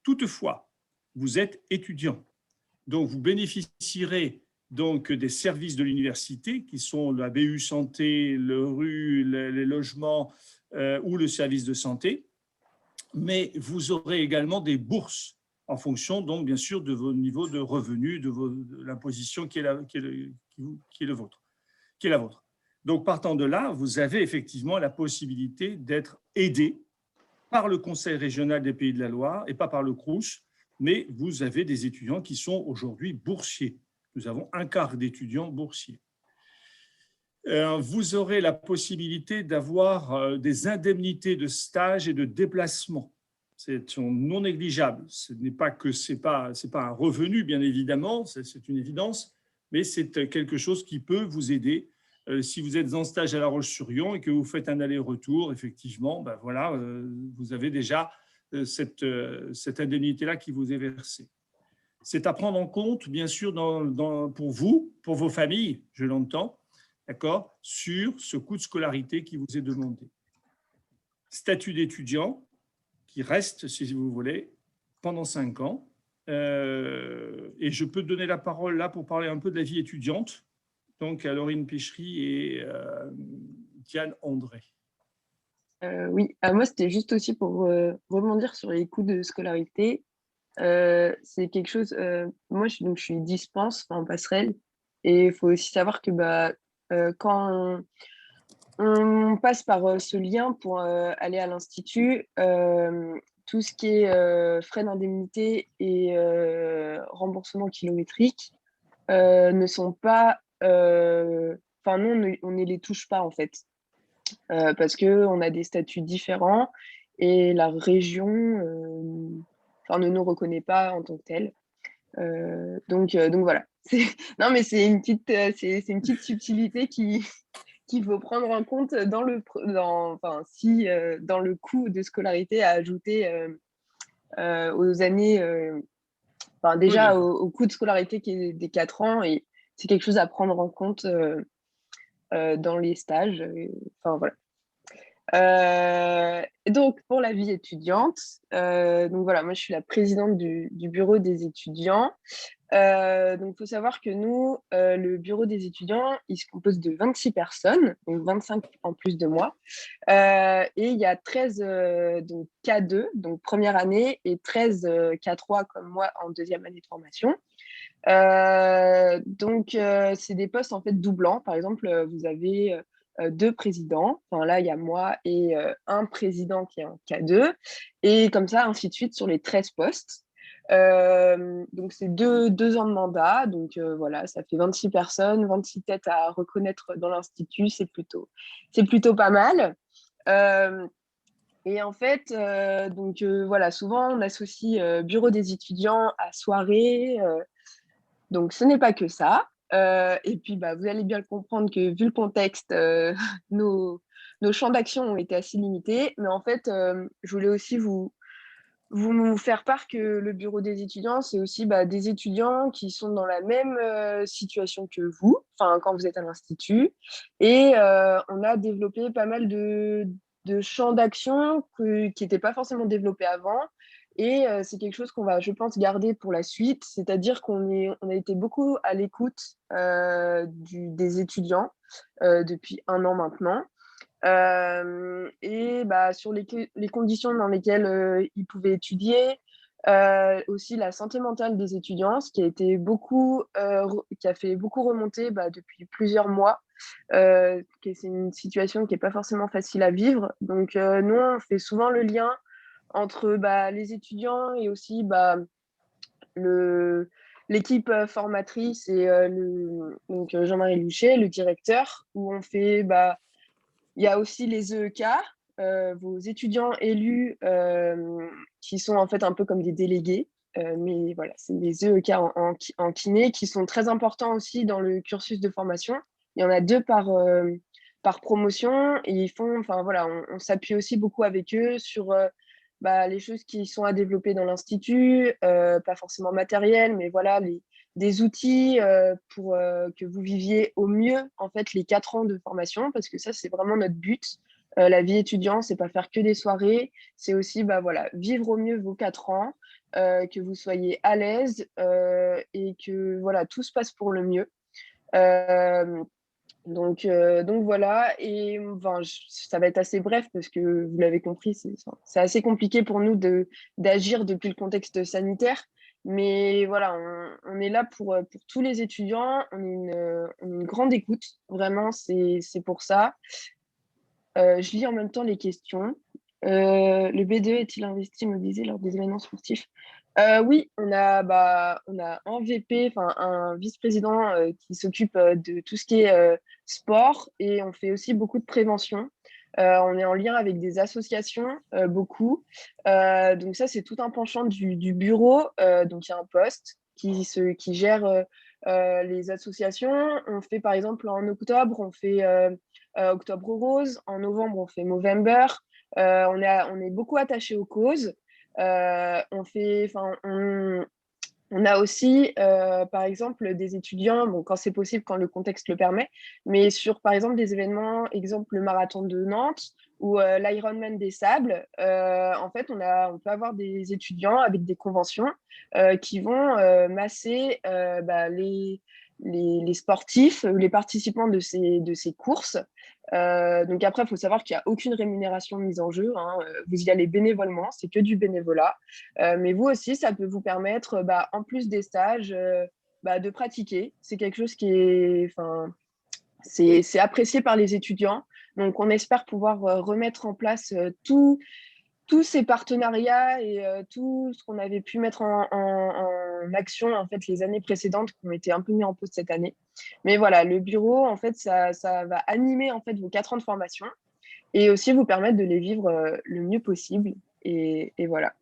Toutefois, vous êtes étudiant, donc vous bénéficierez donc des services de l'université qui sont la BU santé, le RU, les logements ou le service de santé, mais vous aurez également des bourses en fonction, donc bien sûr, de vos niveaux de revenus, de l'imposition qui est la vôtre. Donc, partant de là, vous avez effectivement la possibilité d'être aidé par le Conseil régional des Pays de la Loire et pas par le Crous, mais vous avez des étudiants qui sont aujourd'hui boursiers. Nous avons un quart d'étudiants boursiers. Vous aurez la possibilité d'avoir des indemnités de stage et de déplacement. C'est non négligeable. Ce n'est pas que c'est pas un revenu, bien évidemment, c'est une évidence, mais c'est quelque chose qui peut vous aider. Si vous êtes en stage à La Roche-sur-Yon et que vous faites un aller-retour, effectivement, ben voilà, vous avez déjà cette indemnité-là qui vous est versée. C'est à prendre en compte, bien sûr, pour vous, pour vos familles, je l'entends, d'accord, sur ce coût de scolarité qui vous est demandé. Statut d'étudiant qui reste, si vous voulez, pendant 5 ans. Et je peux donner la parole là pour parler un peu de la vie étudiante, donc à Laurine Péchery et Diane André. Oui, moi, c'était juste aussi pour rebondir sur les coûts de scolarité. C'est quelque chose, moi, je suis dispense en passerelle, et il faut aussi savoir que quand on passe par ce lien pour aller à l'Institut, tout ce qui est frais d'indemnité et remboursement kilométrique ne sont pas, enfin, nous, on ne les touche pas en fait. Parce qu'on a des statuts différents et la région ne nous reconnaît pas en tant que telle. Donc voilà. Non, mais c'est une petite subtilité qu'il faut prendre en compte dans le coût de scolarité à ajouter aux années, déjà au coût de scolarité qui est des 4 ans, et c'est quelque chose à prendre en compte dans les stages. Enfin voilà. Donc, pour la vie étudiante, donc voilà, moi je suis la présidente du bureau des étudiants. Donc, il faut savoir que nous, le bureau des étudiants, il se compose de 26 personnes, donc 25 en plus de moi. Et il y a 13 donc K2, donc première année, et 13 K3 comme moi en deuxième année de formation. Donc, c'est des postes en fait doublants. Par exemple, vous avez 2 présidents. Enfin, là, il y a moi et un président qui est en K2. Et comme ça, ainsi de suite sur les 13 postes. Donc, c'est 2 ans de mandat. Donc, voilà, ça fait 26 personnes, 26 têtes à reconnaître dans l'Institut. C'est plutôt pas mal. Et en fait, voilà, souvent, on associe bureau des étudiants à soirée. Donc, ce n'est pas que ça. Et puis, vous allez bien le comprendre que vu le contexte, nos champs d'action ont été assez limités. Mais en fait, je voulais aussi vous faire part que le bureau des étudiants, c'est aussi des étudiants qui sont dans la même situation que vous, quand vous êtes à l'Institut. Et on a développé pas mal de champs d'action qui n'étaient pas forcément développés avant. Et c'est quelque chose qu'on va, je pense, garder pour la suite. C'est-à-dire qu'on a été beaucoup à l'écoute des étudiants depuis 1 an maintenant. Et sur les conditions dans lesquelles ils pouvaient étudier, aussi la santé mentale des étudiants, ce qui a été qui a fait beaucoup remonter depuis plusieurs mois, que c'est une situation qui n'est pas forcément facile à vivre. Donc nous, on fait souvent le lien entre les étudiants et aussi l'équipe formatrice et donc Jean-Marie Louchet, le directeur, où on fait il y a aussi les EEK, vos étudiants élus qui sont en fait un peu comme des délégués. Mais voilà, c'est les EEK en kiné qui sont très importants aussi dans le cursus de formation. Il y en a 2 par promotion, et ils font, voilà, on s'appuie aussi beaucoup avec eux sur les choses qui sont à développer dans l'Institut, pas forcément matériel, mais voilà, des outils pour que vous viviez au mieux en fait les 4 ans de formation, parce que ça, c'est vraiment notre but. La vie étudiante, c'est pas faire que des soirées, c'est aussi voilà, vivre au mieux vos 4 ans, que vous soyez à l'aise et que voilà, tout se passe pour le mieux. Donc voilà, et ça va être assez bref parce que vous l'avez compris, c'est assez compliqué pour nous d'agir depuis le contexte sanitaire. Mais voilà, on est là pour tous les étudiants, on est une grande écoute, vraiment, c'est pour ça. Je lis en même temps les questions. Le BDE est-il investi mobilisé lors des événements sportifs? Oui, on a un VP, un vice-président qui s'occupe de tout ce qui est sport, et on fait aussi beaucoup de prévention. On est en lien avec des associations, beaucoup. Donc ça, c'est tout un penchant du bureau. Donc il y a un poste qui gère les associations. On fait par exemple en octobre, on fait Octobre Rose. En novembre, on fait Movember. On est beaucoup attaché aux causes. On a aussi, par exemple, des étudiants, quand c'est possible, quand le contexte le permet, mais sur, par exemple, des événements, exemple le marathon de Nantes ou l'Ironman des Sables, en fait, on peut avoir des étudiants avec des conventions qui vont masser les sportifs, les participants de ces courses. Donc après, il faut savoir qu'il n'y a aucune rémunération mise en jeu, hein. Vous y allez bénévolement, c'est que du bénévolat. Mais vous aussi, ça peut vous permettre, en plus des stages, de pratiquer. C'est quelque chose qui est, c'est apprécié par les étudiants. Donc, on espère pouvoir remettre en place tous ces partenariats et tout ce qu'on avait pu mettre en action en fait, les années précédentes qui ont été un peu mis en pause cette année. Mais voilà, le bureau, en fait, ça va animer en fait, vos 4 ans de formation et aussi vous permettre de les vivre le mieux possible. Et voilà,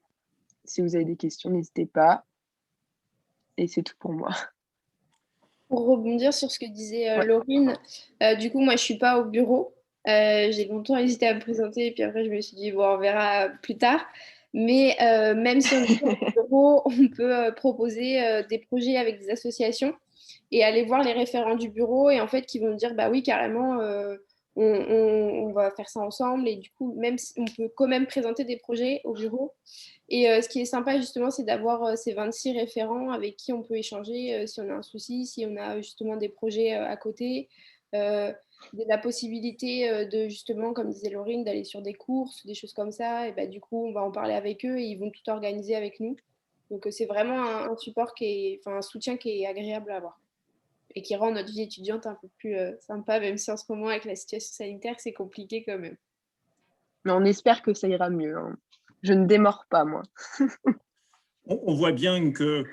si vous avez des questions, n'hésitez pas. Et c'est tout pour moi. Pour rebondir sur ce que disait Ouais. Laurine, du coup, moi, je ne suis pas au bureau. J'ai longtemps hésité à me présenter et puis après, je me suis dit, bon, on verra plus tard. Mais même si on est au bureau, on peut proposer des projets avec des associations et aller voir les référents du bureau et en fait, qui vont dire, bah oui, carrément, on va faire ça ensemble. Et du coup, même si on peut quand même présenter des projets au bureau. Et ce qui est sympa, justement, c'est d'avoir ces 26 référents avec qui on peut échanger si on a un souci, si on a justement des projets à côté. La possibilité de, justement, comme disait Laurine, d'aller sur des courses, des choses comme ça. Et bah, du coup, on va en parler avec eux et ils vont tout organiser avec nous. Donc, c'est vraiment un support un soutien qui est agréable à avoir et qui rend notre vie étudiante un peu plus sympa, même si en ce moment, avec la situation sanitaire, c'est compliqué quand même. Mais on espère que ça ira mieux, hein. Je ne démords pas, moi. On voit bien que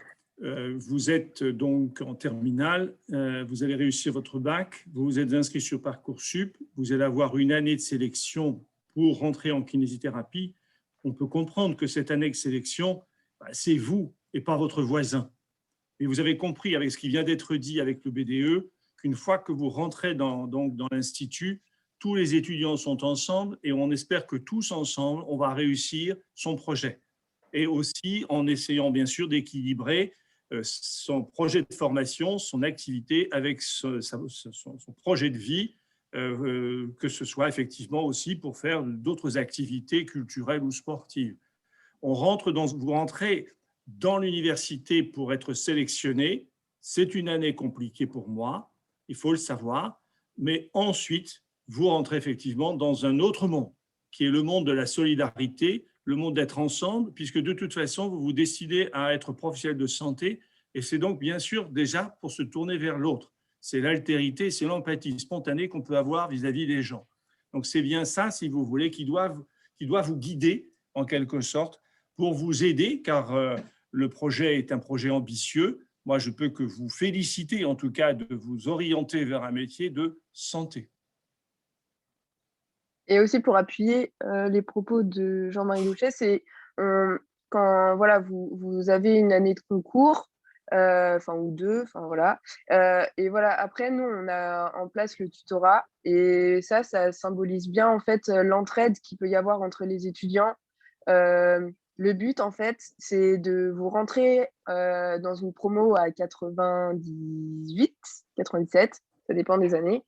vous êtes donc en terminale, vous allez réussir votre bac, vous vous êtes inscrit sur Parcoursup, vous allez avoir une année de sélection pour rentrer en kinésithérapie. On peut comprendre que cette année de sélection, c'est vous et pas votre voisin. Mais vous avez compris avec ce qui vient d'être dit avec le BDE qu'une fois que vous rentrez dans l'institut, tous les étudiants sont ensemble et on espère que tous ensemble, on va réussir son projet. Et aussi en essayant bien sûr d'équilibrer son projet de formation, son activité avec son projet de vie, que ce soit effectivement aussi pour faire d'autres activités culturelles ou sportives. Vous rentrez dans l'université pour être sélectionné. C'est une année compliquée pour moi, il faut le savoir, mais ensuite, vous rentrez effectivement dans un autre monde, qui est le monde de la solidarité, le monde d'être ensemble, puisque de toute façon, vous vous décidez à être professionnel de santé, et c'est donc bien sûr déjà pour se tourner vers l'autre. C'est l'altérité, c'est l'empathie spontanée qu'on peut avoir vis-à-vis des gens. Donc c'est bien ça, si vous voulez, qui doit vous guider en quelque sorte pour vous aider, car le projet est un projet ambitieux. Moi, je peux que vous féliciter, en tout cas, de vous orienter vers un métier de santé. Et aussi pour appuyer les propos de Jean-Marie Douchet, c'est quand voilà, vous avez une année de concours, ou 2, voilà. Et voilà, après, nous, on a en place le tutorat. Et ça symbolise bien en fait l'entraide qu'il peut y avoir entre les étudiants. Le but, en fait, c'est de vous rentrer dans une promo à 98, 97, ça dépend des années.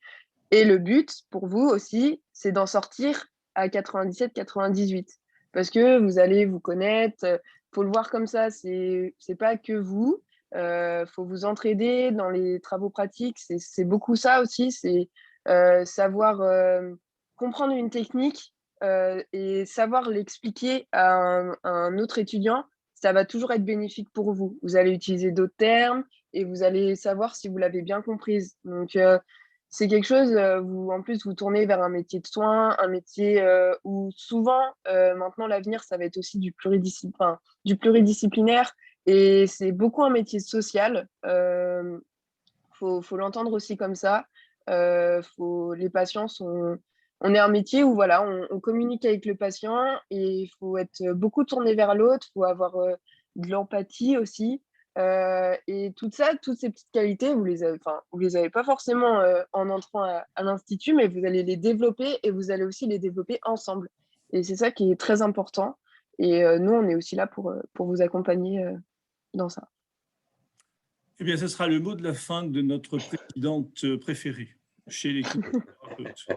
Et le but, pour vous aussi, c'est d'en sortir à 97, 98. Parce que vous allez vous connaître. Il faut le voir comme ça. C'est pas que vous. Faut vous entraider dans les travaux pratiques. C'est beaucoup ça aussi. C'est savoir comprendre une technique et savoir l'expliquer à un autre étudiant. Ça va toujours être bénéfique pour vous. Vous allez utiliser d'autres termes et vous allez savoir si vous l'avez bien comprise. Donc, c'est quelque chose, en plus, vous tournez vers un métier de soins, un métier où souvent, maintenant, l'avenir, ça va être aussi du pluridisciplinaire. Et c'est beaucoup un métier social. Faut l'entendre aussi comme ça. Les patients sont... On est un métier où voilà, on communique avec le patient et il faut être beaucoup tourné vers l'autre, il faut avoir de l'empathie aussi. Et toutes ces petites qualités, vous les avez pas forcément en entrant à l'institut, mais vous allez les développer et vous allez aussi les développer ensemble. Et c'est ça qui est très important. Et nous, on est aussi là pour vous accompagner dans ça. Eh bien, ce sera le mot de la fin de notre présidente préférée chez les kinésithérapeutes.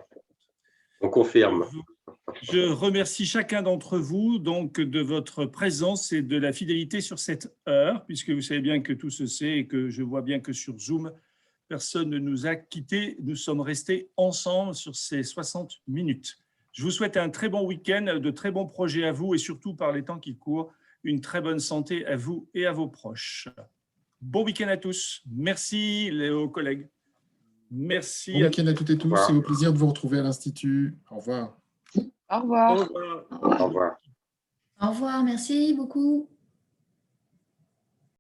On confirme. Je remercie chacun d'entre vous donc de votre présence et de la fidélité sur cette heure, puisque vous savez bien que tout se sait et que je vois bien que sur Zoom, personne ne nous a quittés. Nous sommes restés ensemble sur ces 60 minutes. Je vous souhaite un très bon week-end, de très bons projets à vous et surtout par les temps qui courent, une très bonne santé à vous et à vos proches. Bon week-end à tous. Merci aux collègues. Merci. Bon week-end à toutes et tous et au plaisir de vous retrouver à l'Institut. Au revoir. Au revoir. Au revoir. Au revoir, merci beaucoup.